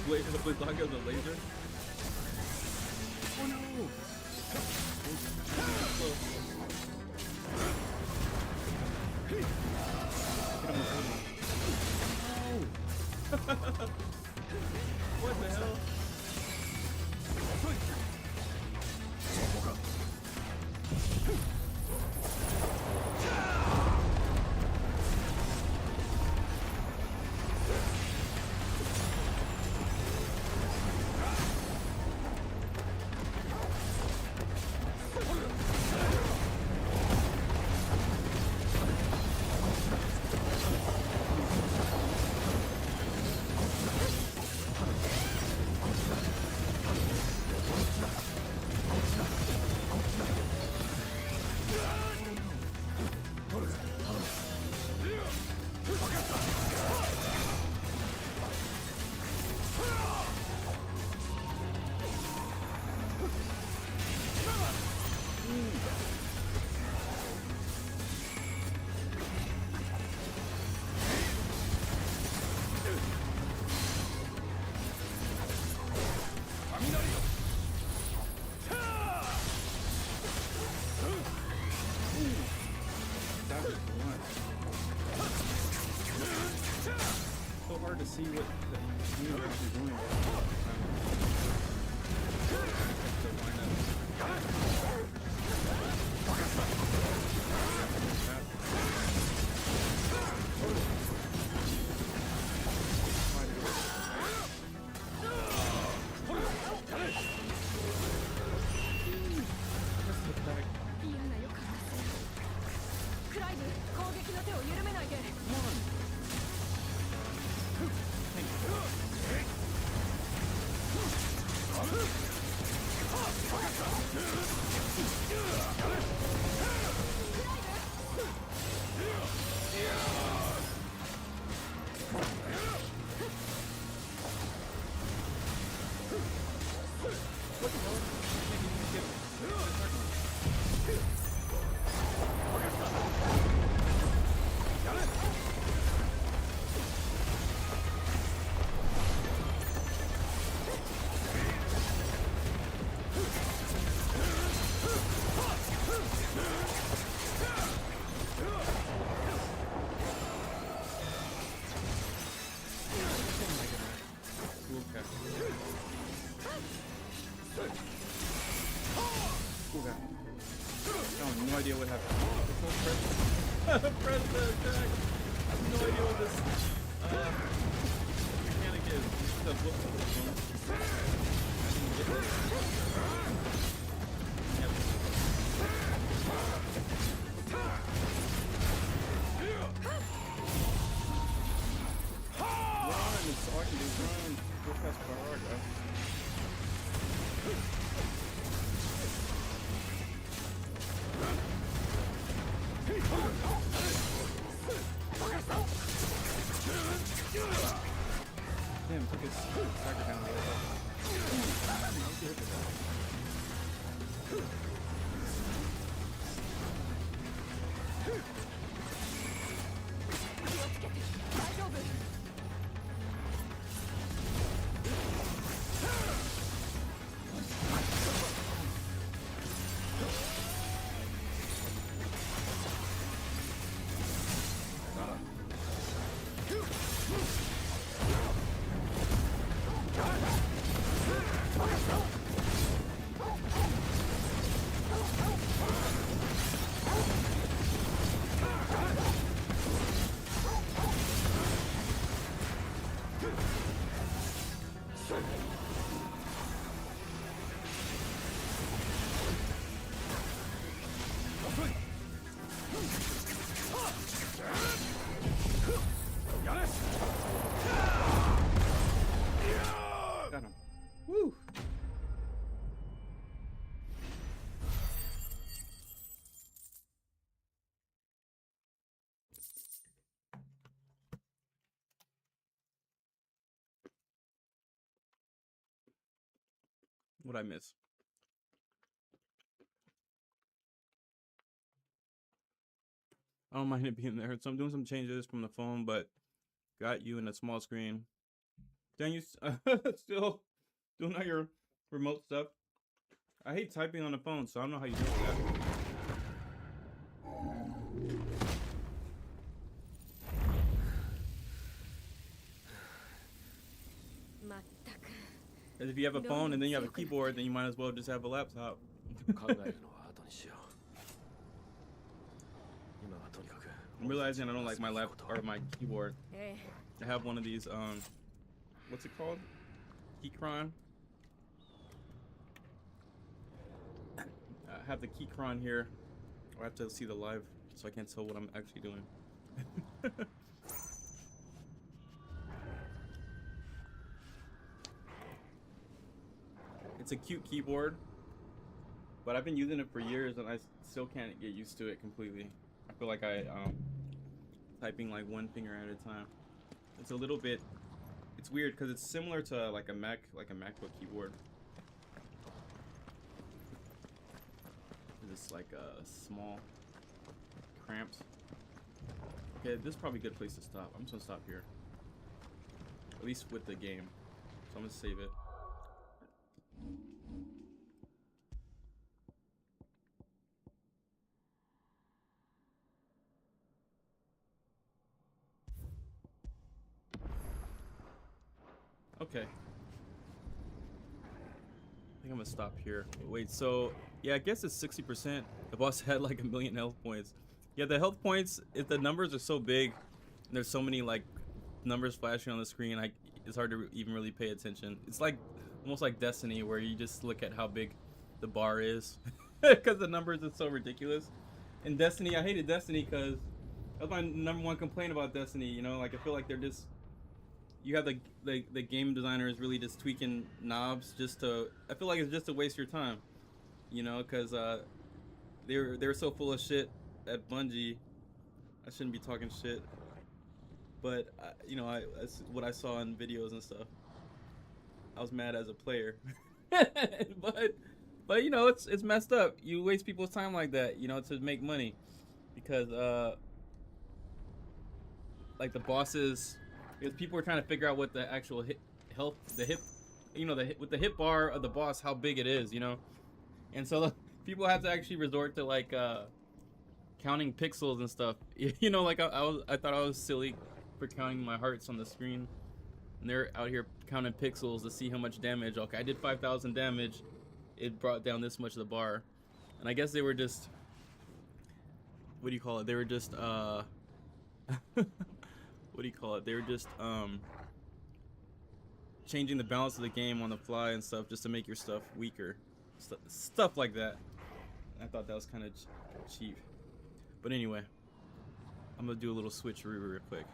Wait, the block of the laser? Oh no! What the hell? see what the universe is doing. No idea what happened. Press the attack. I have no idea what this mechanic is. This is a book. I didn't get this. Yep. Run! It's all I can do is run. Go past Baraga. Damn, took his target down a little bit. Got him. Woo! What'd I miss? I don't mind it being there. So I'm doing some changes from the phone, but got you in a small screen. Dang, you still doing all your remote stuff. I hate typing on the phone, so I don't know how you do that. Because if you have a phone and then you have a keyboard, then you might as well just have a laptop. I'm realizing I don't like my laptop or my keyboard. I have one of these what's it called? Keychron. I have the Keychron here. I have to see the live so I can't tell what I'm actually doing. It's a cute keyboard, but I've been using it for years and I still can't get used to it completely. I feel like I typing like one finger at a time. It's a little bit, it's weird because it's similar to like a MacBook keyboard. It's like small, cramped. Okay, this is probably a good place to stop. I'm just gonna stop here. At least with the game. So I'm gonna save it. Okay. I think I'm gonna stop here. Wait, so yeah, I guess it's 60%. The boss had like 1,000,000 health points. Yeah, the health points, if the numbers are so big and there's so many like numbers flashing on the screen, it's hard to even really pay attention. It's like almost like Destiny, where you just look at how big the bar is because the numbers are so ridiculous. In Destiny, I hated Destiny because that's my #1 complaint about Destiny. You know, like I feel like they're just, you have the game designers really just tweaking knobs just to, I feel like it's just to waste your time, you know, because they're so full of shit at Bungie. I shouldn't be talking shit, but you know, that's what I saw in videos and stuff. I was mad as a player, but you know, it's messed up. You waste people's time like that, you know, to make money, because like the bosses, because people are trying to figure out what the actual health, the hip, you know, with the hit bar of the boss, how big it is, you know, and so people have to actually resort to like counting pixels and stuff. You know, like I thought I was silly for counting my hearts on the screen, and they're out here counting pixels to see how much damage. Okay, I did 5,000 damage. It brought down this much of the bar, and I guess they were just, what do you call it? They were just what do you call it? They were just changing the balance of the game on the fly and stuff just to make your stuff weaker, stuff like that. I thought that was kind of cheap, but anyway, I'm gonna do a little switcheroo real quick.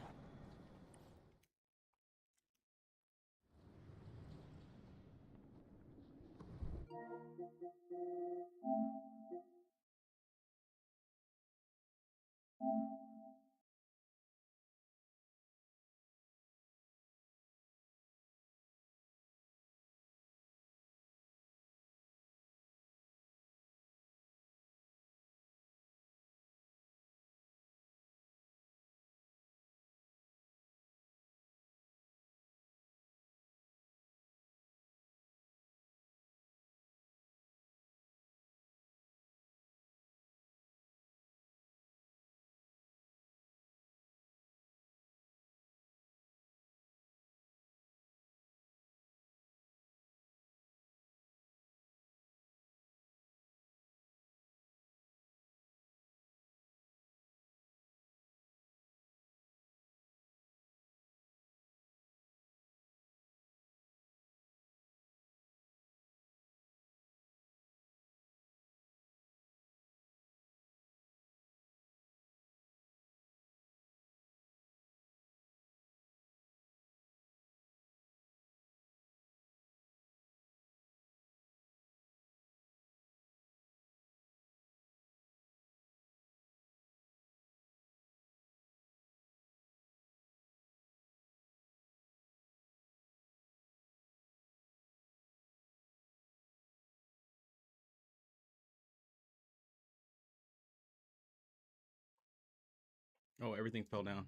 Oh, everything fell down.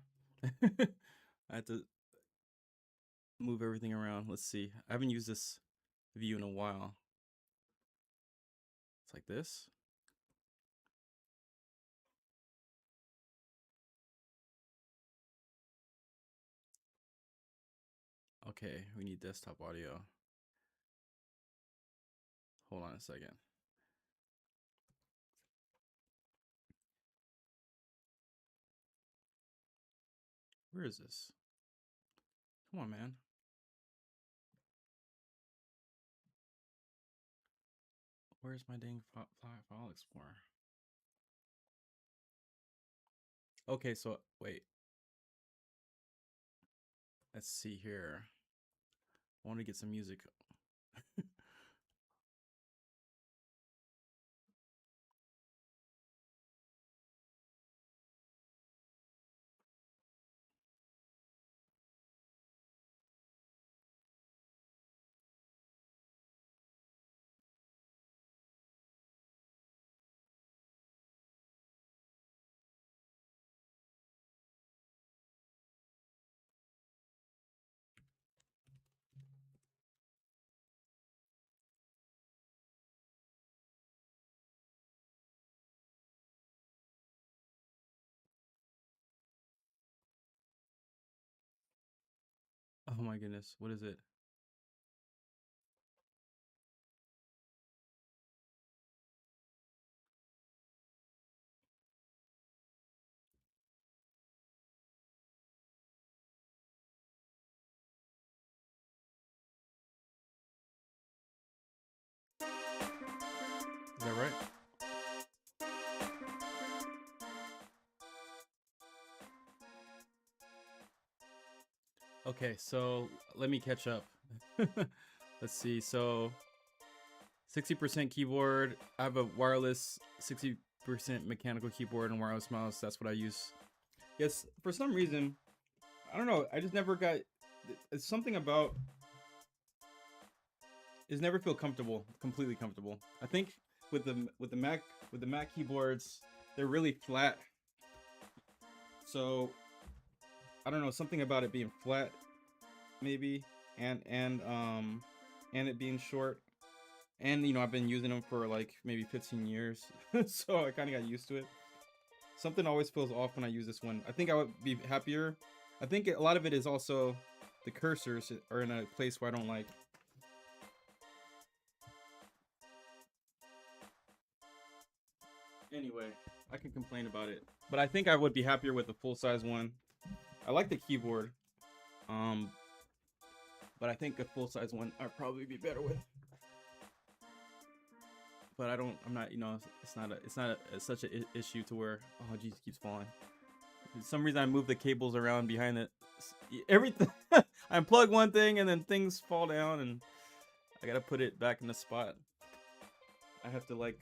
I had to move everything around. Let's see. I haven't used this view in a while. It's like this. Okay, we need desktop audio. Hold on a second. Where is this? Come on, man. Where's my dang file explorer? Okay, so wait. Let's see here. I want to get some music. Oh my goodness, what is it? Is that right? Okay, so let me catch up. Let's see. So 60% keyboard. I have a wireless 60% mechanical keyboard and wireless mouse. That's what I use. Yes, for some reason, I don't know. I just never got. It's something about. It's never feel comfortable, completely comfortable. I think with the Mac keyboards, they're really flat. So I don't know, something about it being flat, maybe, and it being short, and you know I've been using them for like maybe 15 years, so I kind of got used to it. Something always feels off when I use this one. I think I would be happier. I think a lot of it is also the cursors are in a place where I don't like. Anyway, I can complain about it, but I think I would be happier with a full-size one. I like the keyboard, but I think a full-size one I'd probably be better with. But I'm not, you know, it's not such an issue to where, oh geez, it keeps falling. For some reason I move the cables around behind it. Everything, I unplug one thing and then things fall down and I gotta put it back in the spot. I have to like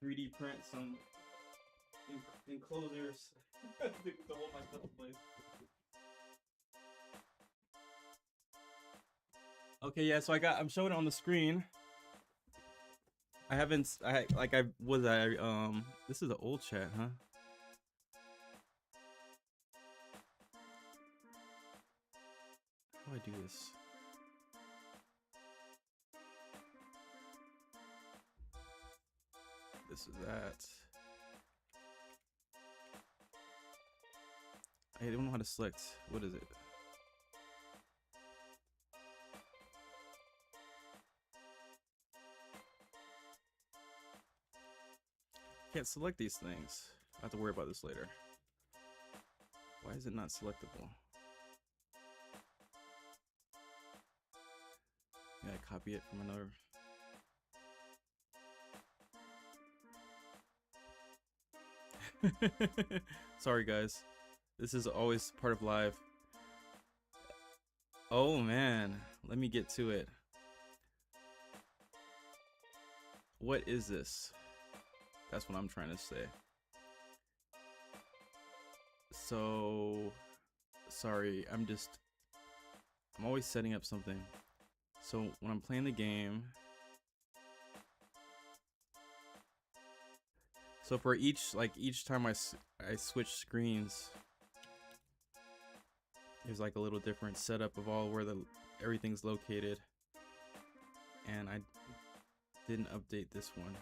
3D print some enclosures to hold my stuff in place. Okay, yeah, so I'm showing it on the screen. This is an old chat, huh? How do I do this? This is that. I don't know how to select. What is it? Can't select these things. I have to worry about this later. Why is it not selectable? Yeah, I copy it from another. Sorry guys, this is always part of live. Oh man, let me get to it. What is this? That's what I'm trying to say. So sorry, I'm always setting up something. So when I'm playing the game, so for each time I switch screens, there's like a little different setup of all where everything's located, and I didn't update this one.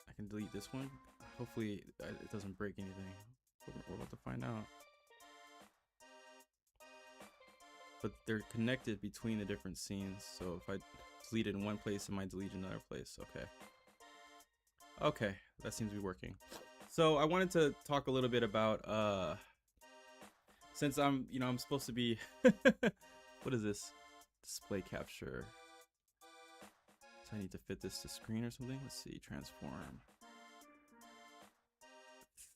I can delete this one. Hopefully it doesn't break anything. We're about to find out. But they're connected between the different scenes, so if I delete it in one place, it might delete another place. Okay, that seems to be working. So I wanted to talk a little bit about since I'm supposed to be what is this? Display capture. So I need to fit this to screen or something. Let's see, transform.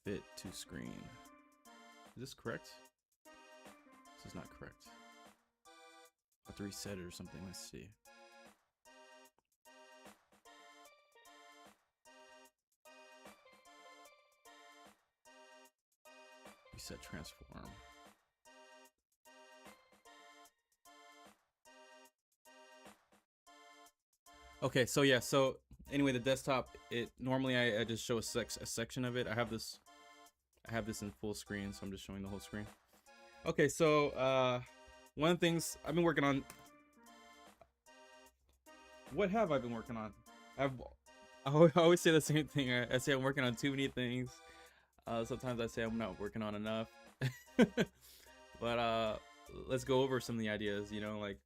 Fit to screen. Is this correct? This is not correct. I have to reset it or something. Let's see. Reset transform. Okay, so yeah, so anyway, the desktop, normally I just show a section of it. I have this in full screen, so I'm just showing the whole screen. Okay, so one of the things I've been working on. What have I been working on? I always say the same thing. I say I'm working on too many things. Sometimes I say I'm not working on enough. But let's go over some of the ideas. You know, like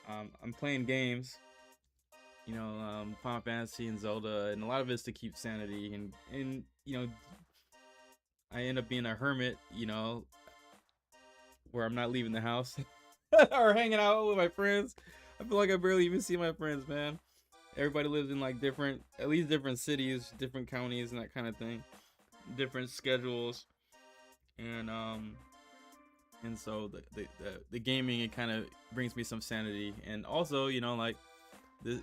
I'm playing games. You know, Final Fantasy and Zelda, and a lot of it is to keep sanity, and you know, I end up being a hermit, you know, where I'm not leaving the house or hanging out with my friends. I feel like I barely even see my friends, man. Everybody lives in like different, at least different cities, different counties, and that kind of thing. Different schedules, and so the gaming, it kind of brings me some sanity. And also, you know, like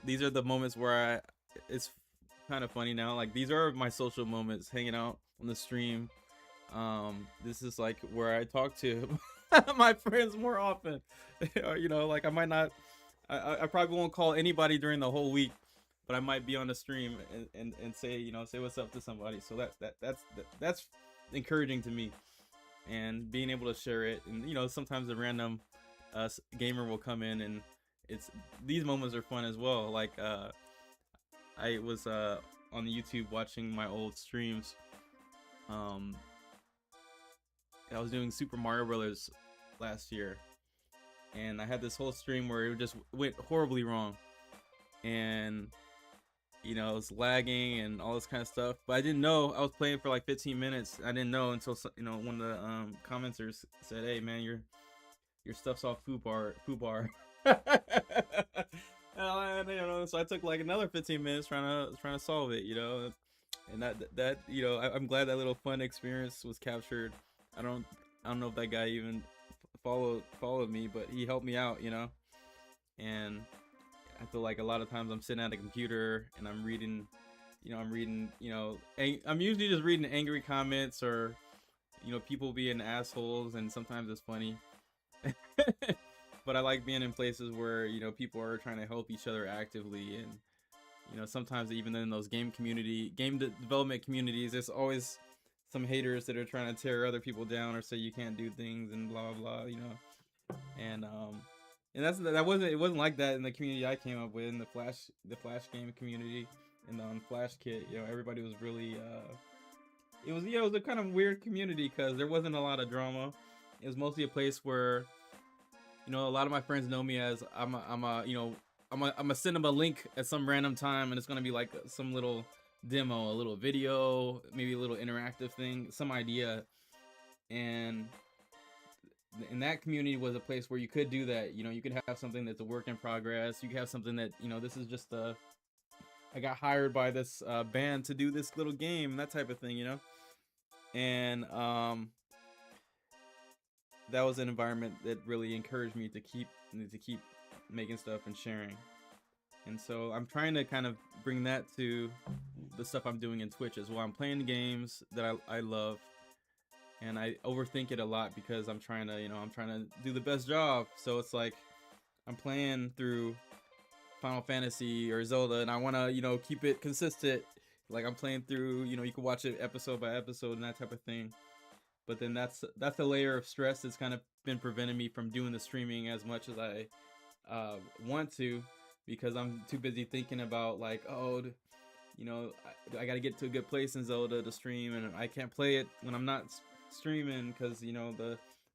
these are the moments where it's kind of funny now. Like these are my social moments, hanging out on the stream. This is like where I talk to my friends more often. Or, you know, like I might not, I probably won't call anybody during the whole week, but I might be on the stream and say, you know, say what's up to somebody. So that's encouraging to me, and being able to share it. And you know, sometimes a random gamer will come in, and these moments are fun as well. Like I was on YouTube watching my old streams. I was doing Super Mario Brothers last year, and I had this whole stream where it just went horribly wrong, and you know, it was lagging and all this kind of stuff. But I didn't know. I was playing for like 15 minutes. I didn't know until, you know, one of the commenters said, "Hey man, your stuff's off foobar." And, you know, so I took like another 15 minutes trying to solve it, you know. And that you know, I'm glad that little fun experience was captured. I don't know if that guy even followed me, but he helped me out, you know. And I feel like a lot of times I'm sitting at a computer and I'm reading, you know, I'm usually just reading angry comments, or, you know, people being assholes, and sometimes it's funny. But I like being in places where, you know, people are trying to help each other actively. And, you know, sometimes even in those game development communities, there's always some haters that are trying to tear other people down or say you can't do things and blah blah, you know. And it wasn't like that in the community I came up with, in the Flash game community, and on Flash Kit. You know, everybody was really it was a kind of weird community because there wasn't a lot of drama. It was mostly a place where, you know, a lot of my friends know me as I'm gonna send them a link at some random time, and it's gonna be like some little demo, a little video, maybe a little interactive thing, some idea. And that community was a place where you could do that. You know, you could have something that's a work in progress. You could have something that, you know, this is just I got hired by this band to do this little game, that type of thing, you know. And that was an environment that really encouraged me to keep making stuff and sharing. And so I'm trying to kind of bring that to the stuff I'm doing in Twitch as well. I'm playing games that I love, and I overthink it a lot because I'm trying to do the best job. So it's like I'm playing through Final Fantasy or Zelda, and I want to, you know, keep it consistent. Like I'm playing through, you know, you can watch it episode by episode and that type of thing. But then that's a layer of stress that's kind of been preventing me from doing the streaming as much as I want to, because I'm too busy thinking about like, oh, you know, I got to get to a good place in Zelda to stream, and I can't play it when I'm not streaming because, you know,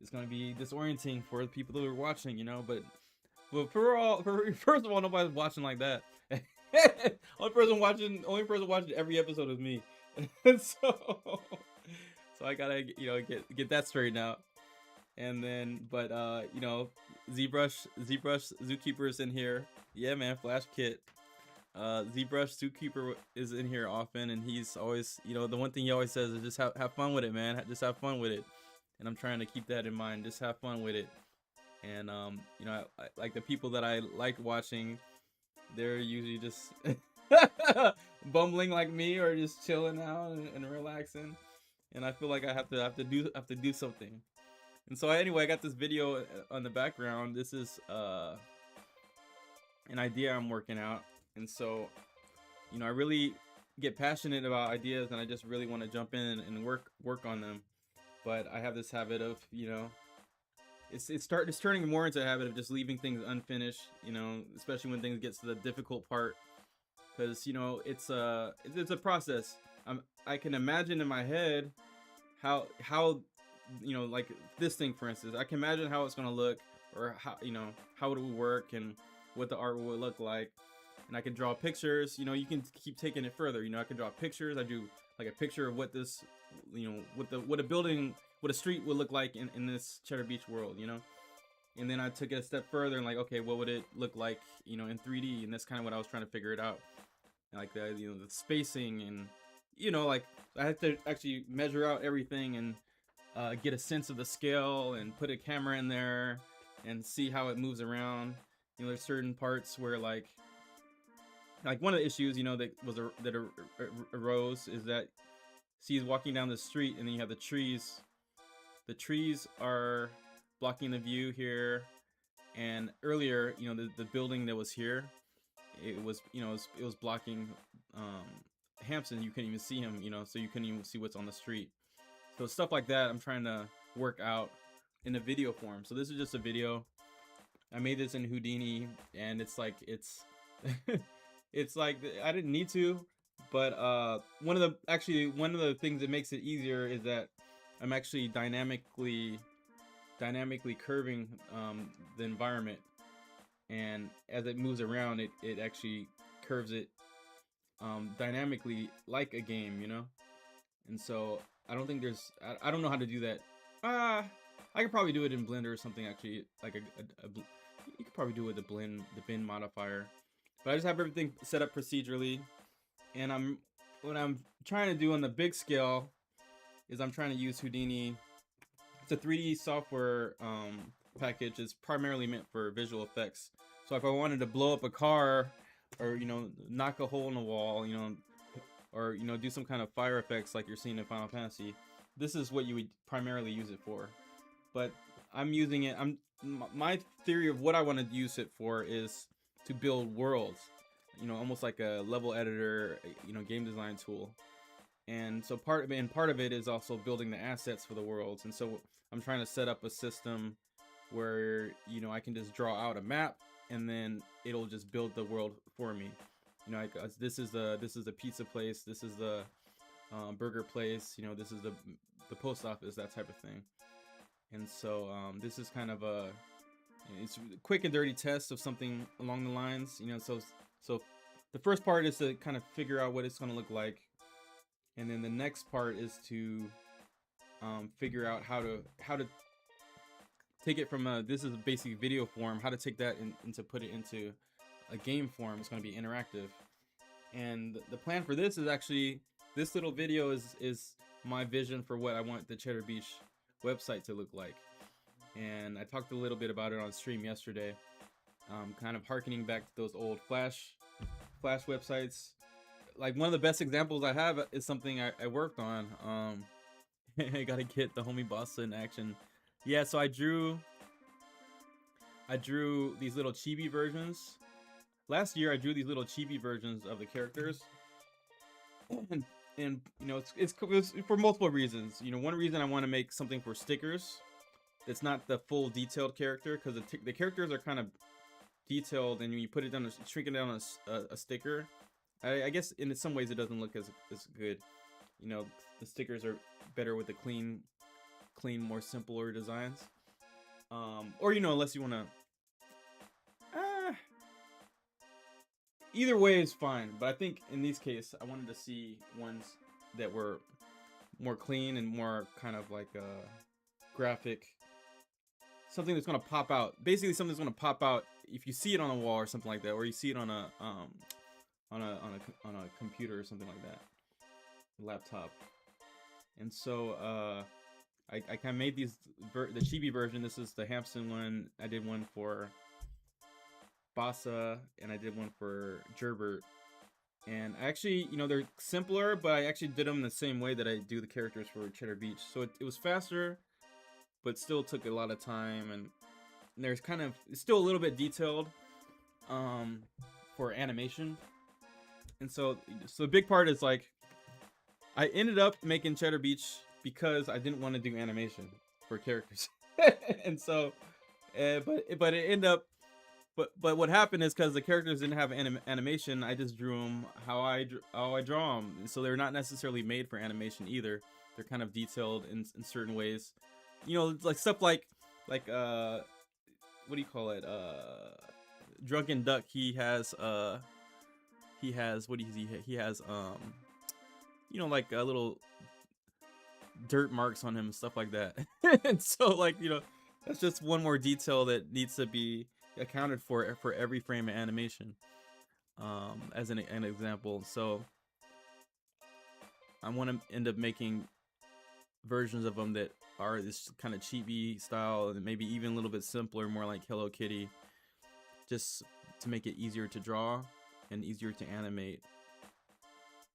it's going to be disorienting for the people that are watching, you know. But first of all, nobody's watching like that. only person watching every episode is me. So I gotta, you know, get that straightened out. And then, but you know, ZBrush Zookeeper is in here. Yeah, man, Flash Kit. ZBrush Zookeeper is in here often, and he's always, you know, the one thing he always says is just have fun with it, man. Just have fun with it. And I'm trying to keep that in mind. Just have fun with it. And you know, I like the people that I like watching, they're usually just bumbling like me, or just chilling out and relaxing. And I feel like I have to do something. And so anyway, I got this video on the background. This is an idea I'm working out. And so, you know, I really get passionate about ideas, and I just really want to jump in and work on them. But I have this habit of, you know, it's turning more into a habit of just leaving things unfinished, you know, especially when things get to the difficult part, because, you know, it's a process. I can imagine in my head how you know, like this thing, for instance, I can imagine how it's gonna look, or how, you know, how it would work and what the art would look like. And I can draw pictures. You know, you can keep taking it further. You know, I can draw pictures. I do like a picture of what this, you know, what a building, what a street would look like in this Cheddar Beach world, you know. And then I took it a step further and like, okay, what would it look like, you know, in 3D? And that's kind of what I was trying to figure it out. And like the, you know, the spacing and, you know, like I had to actually measure out everything and get a sense of the scale and put a camera in there and see how it moves around. You know, there's certain parts where like one of the issues, you know, that arose is that see, he's walking down the street and then you have the trees. The trees are blocking the view here, and earlier, you know, the building that was here, it was, you know, it was blocking Hampson. You couldn't even see him, you know, so you couldn't even see what's on the street. So stuff like that I'm trying to work out in a video form. So this is just a video. I made this in Houdini, and it's like it's it's like I didn't need to, but one of the things that makes it easier is that I'm actually dynamically curving the environment, and as it moves around, it actually curves it dynamically like a game, you know. And so I don't think there's I don't know how to do that. I could probably do it in Blender or something, actually, like you could probably do it with the bin modifier, but I just have everything set up procedurally. And what I'm trying to do on the big scale is I'm trying to use Houdini. It's a 3D software package. It's primarily meant for visual effects. So if I wanted to blow up a car, or, you know, knock a hole in the wall, you know, or, you know, do some kind of fire effects like you're seeing in Final Fantasy, this is what you would primarily use it for. But I'm using it, my theory of what I want to use it for is to build worlds, you know, almost like a level editor, you know, game design tool. And so part of it is also building the assets for the worlds. And so I'm trying to set up a system where, you know, I can just draw out a map and then it'll just build the world for me. You know, like this is the pizza place, this is the burger place, you know, this is the post office, that type of thing. And so this is kind of it's a quick and dirty test of something along the lines, you know. So the first part is to kind of figure out what it's going to look like, and then the next part is to figure out how to take it from this is a basic video form, how to take that and to put it into a game form. It's going to be interactive. And the plan for this is actually, this little video is my vision for what I want the Cheddar Beach website to look like. And I talked a little bit about it on stream yesterday, kind of harkening back to those old Flash websites. Like, one of the best examples I have is something I worked on. I gotta get the homie Bossa in action. Yeah, so I drew these little chibi versions. Last year I drew these little chibi versions of the characters, and you know, it's for multiple reasons. You know, one reason I want to make something for stickers. It's not the full detailed character, because the characters are kind of detailed, and when you put it down, shrink it down a sticker, I guess in some ways it doesn't look as good. You know, the stickers are better with the clean, more simpler designs. Or, you know, unless you want to. Either way is fine, but I think in these cases I wanted to see ones that were more clean and more kind of like graphic, something that's going to pop out. Basically, something that's going to pop out if you see it on a wall or something like that, or you see it on a computer or something like that, laptop. And so I kind of made the chibi version. This is the Hampson one. I did one for Bossa, and I did one for Gerbert. And I actually, you know, they're simpler, but I actually did them the same way that I do the characters for Cheddar Beach. So it was faster, but still took a lot of time, and there's kind of, it's still a little bit detailed for animation. And so the big part is, like, I ended up making Cheddar Beach because I didn't want to do animation for characters. And so but it ended up, but what happened is, because the characters didn't have animation, I just drew them how I draw them. So they're not necessarily made for animation either. They're kind of detailed in certain ways. You know, like stuff like what do you call it? Drunken Duck. He has what is he? He has you know, like a little dirt marks on him and stuff like that. And so, like, you know, That's just one more detail that needs to be accounted for every frame of animation. As an example, so I want to end up making versions of them that are this kind of chibi style and maybe even a little bit simpler, more like Hello Kitty, just to make it easier to draw and easier to animate.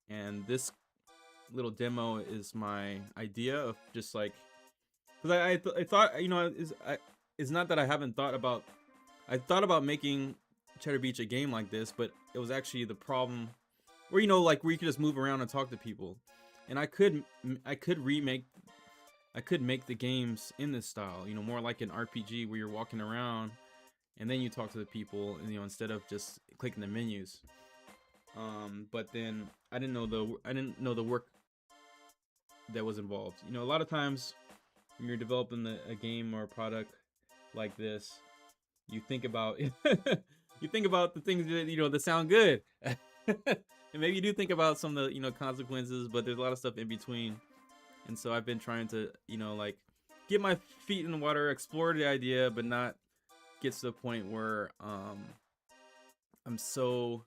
And this little demo is my idea of just like, because I thought, you know, it's not that I haven't thought about, I thought about making Cheddar Beach a game like this, but it was actually the problem where, you know, like where you could just move around and talk to people. And I could make the games in this style, you know, more like an RPG where you're walking around and then you talk to the people, and, you know, instead of just clicking the menus. But then I didn't know the work that was involved. You know, a lot of times when you're developing a game or a product like this, you think about you think about the things that, you know, that sound good. And maybe you do think about some of the, you know, consequences, but there's a lot of stuff in between. And so I've been trying to, you know, like get my feet in the water, explore the idea, but not get to the point where I'm so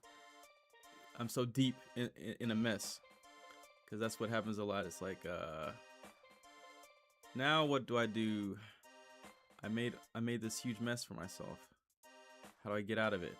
deep in a mess, because that's what happens a lot. It's like now what do? I made this huge mess for myself. How do I get out of it?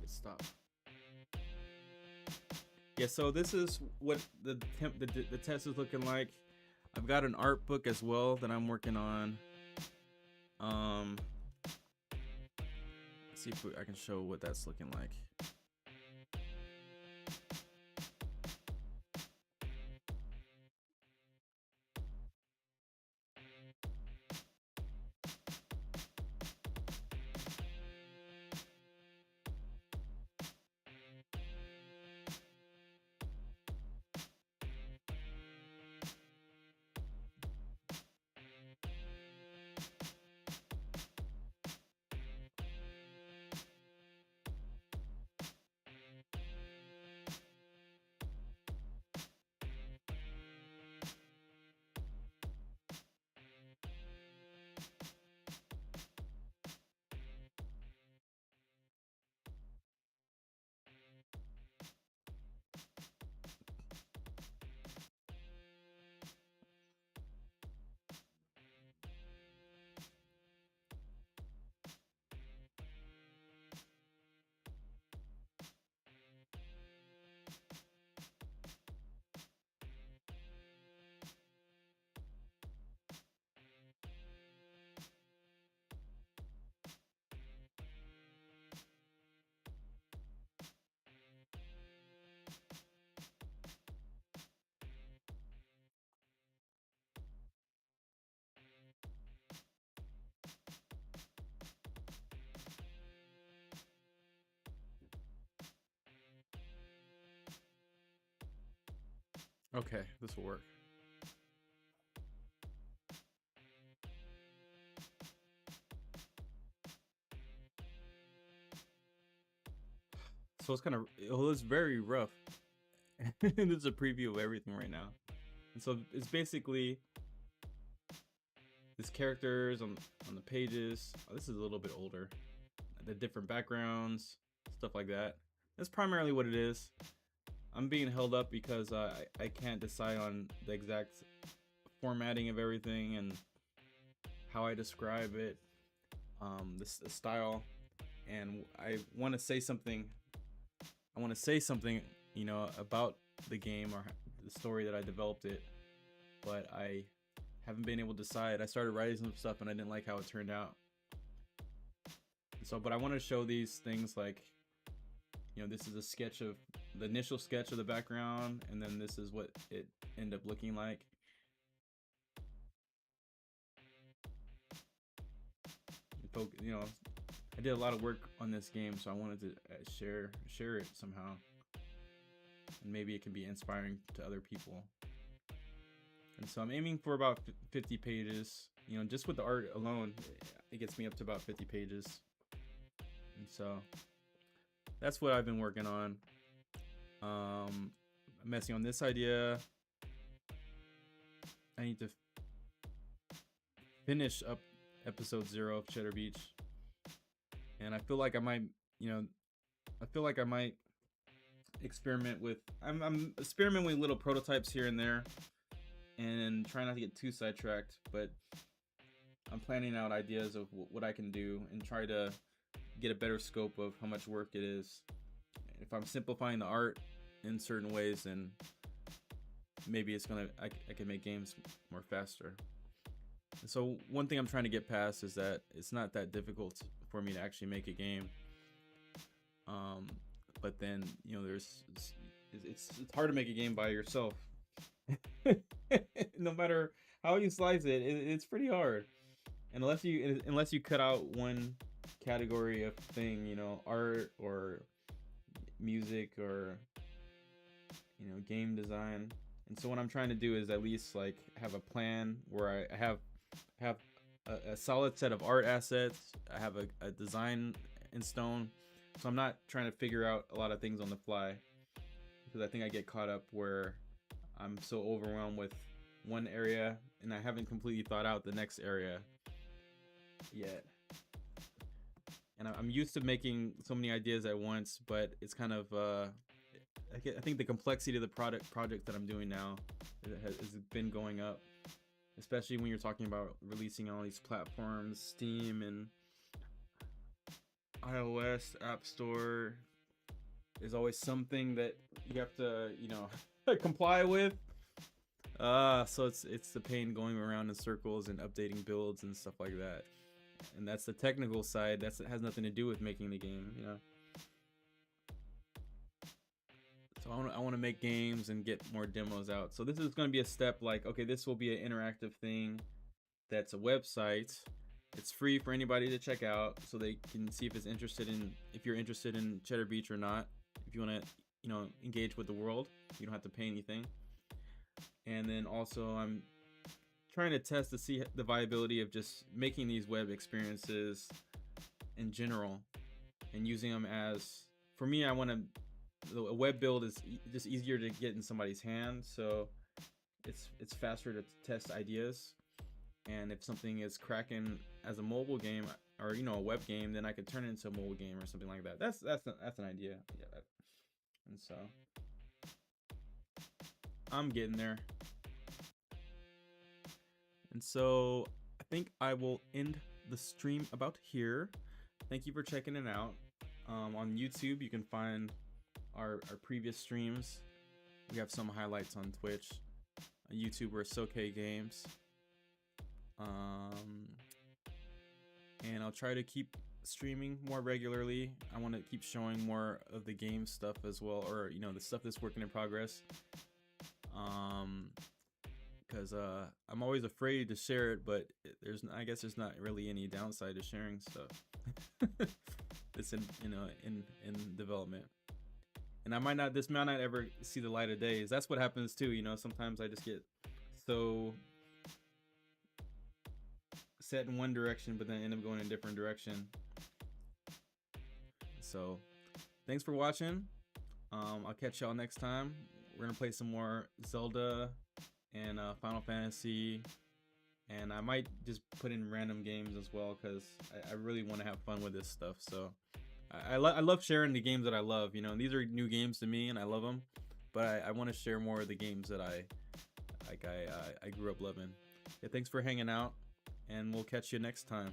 Stop. Yeah, so this is what the test is looking like. I've got an art book as well that I'm working on. Let's see if I can show what that's looking like. Okay, this will work. So it's kind of, it's very rough. This is a preview of everything right now. And so it's basically these characters on the pages. Oh, this is a little bit older. The different backgrounds, stuff like that. That's primarily what it is. I'm being held up because I can't decide on the exact formatting of everything and how I describe it, the style, and I want to say something. You know, about the game or the story that I developed it, but I haven't been able to decide. I started writing some stuff and I didn't like how it turned out. So, but I want to show these things like, you know, this is a sketch of the initial sketch of the background, and then this is what it ended up looking like. You know, I did a lot of work on this game, so I wanted to share it somehow, and maybe it can be inspiring to other people. And so I'm aiming for about 50 pages. You know, just with the art alone, it gets me up to about 50 pages. And so that's what I've been working on. I'm messing on this idea. I need to finish up episode 0 of Cheddar Beach. And I feel like I might, experiment with, I'm experimenting with little prototypes here and there and trying not to get too sidetracked, but I'm planning out ideas of what I can do and try to get a better scope of how much work it is. If I'm simplifying the art in certain ways, then maybe I can make games more faster. And so one thing I'm trying to get past is that it's not that difficult for me to actually make a game. But then, you know, it's hard to make a game by yourself. No matter how you slice it, it's pretty hard. And unless you cut out one category of thing, you know, art or music or, you know, game design. And so what I'm trying to do is at least like have a plan where I have a solid set of art assets. I have a design in stone. So I'm not trying to figure out a lot of things on the fly, because I think I get caught up where I'm so overwhelmed with one area and I haven't completely thought out the next area yet. And I'm used to making so many ideas at once, but it's kind of I think the complexity of the project that I'm doing now has been going up, especially when you're talking about releasing on all these platforms, Steam and iOS, App Store. There's always something that you have to, you know, comply with. So it's the pain going around in circles and updating builds and stuff like that. And that's the technical side. That has nothing to do with making the game, you know. So I want to make games and get more demos out. So this is going to be a step like, okay, this will be an interactive thing that's a website. It's free for anybody to check out, so they can see if you're interested in Cheddar Beach or not. If you want to, you know, engage with the world, you don't have to pay anything. And then also I'm trying to test to see the viability of just making these web experiences in general and using them as, for me, a web build is just easier to get in somebody's hand, so it's faster to test ideas. And if something is cracking as a mobile game or, you know, a web game, then I could turn it into a mobile game or something like that. That's an idea. Yeah. And so I'm getting there. And so I think I will end the stream about here. Thank you for checking it out. On YouTube, you can find our previous streams. We have some highlights on Twitch. On YouTube, we're Sokay Games. And I'll try to keep streaming more regularly. I want to keep showing more of the game stuff as well, or, you know, the stuff that's working in progress. Because I'm always afraid to share it, but I guess there's not really any downside to sharing stuff that's in development. And this might not ever see the light of day. That's what happens too, you know. Sometimes I just get so set in one direction, but then end up going in a different direction. So thanks for watching. I'll catch y'all next time. We're gonna play some more Zelda and Final Fantasy, and I might just put in random games as well, because I really want to have fun with this stuff. So I love sharing the games that I love, you know. These are new games to me and I love them, but I want to share more of the games that I grew up loving. Yeah, thanks for hanging out, and we'll catch you next time.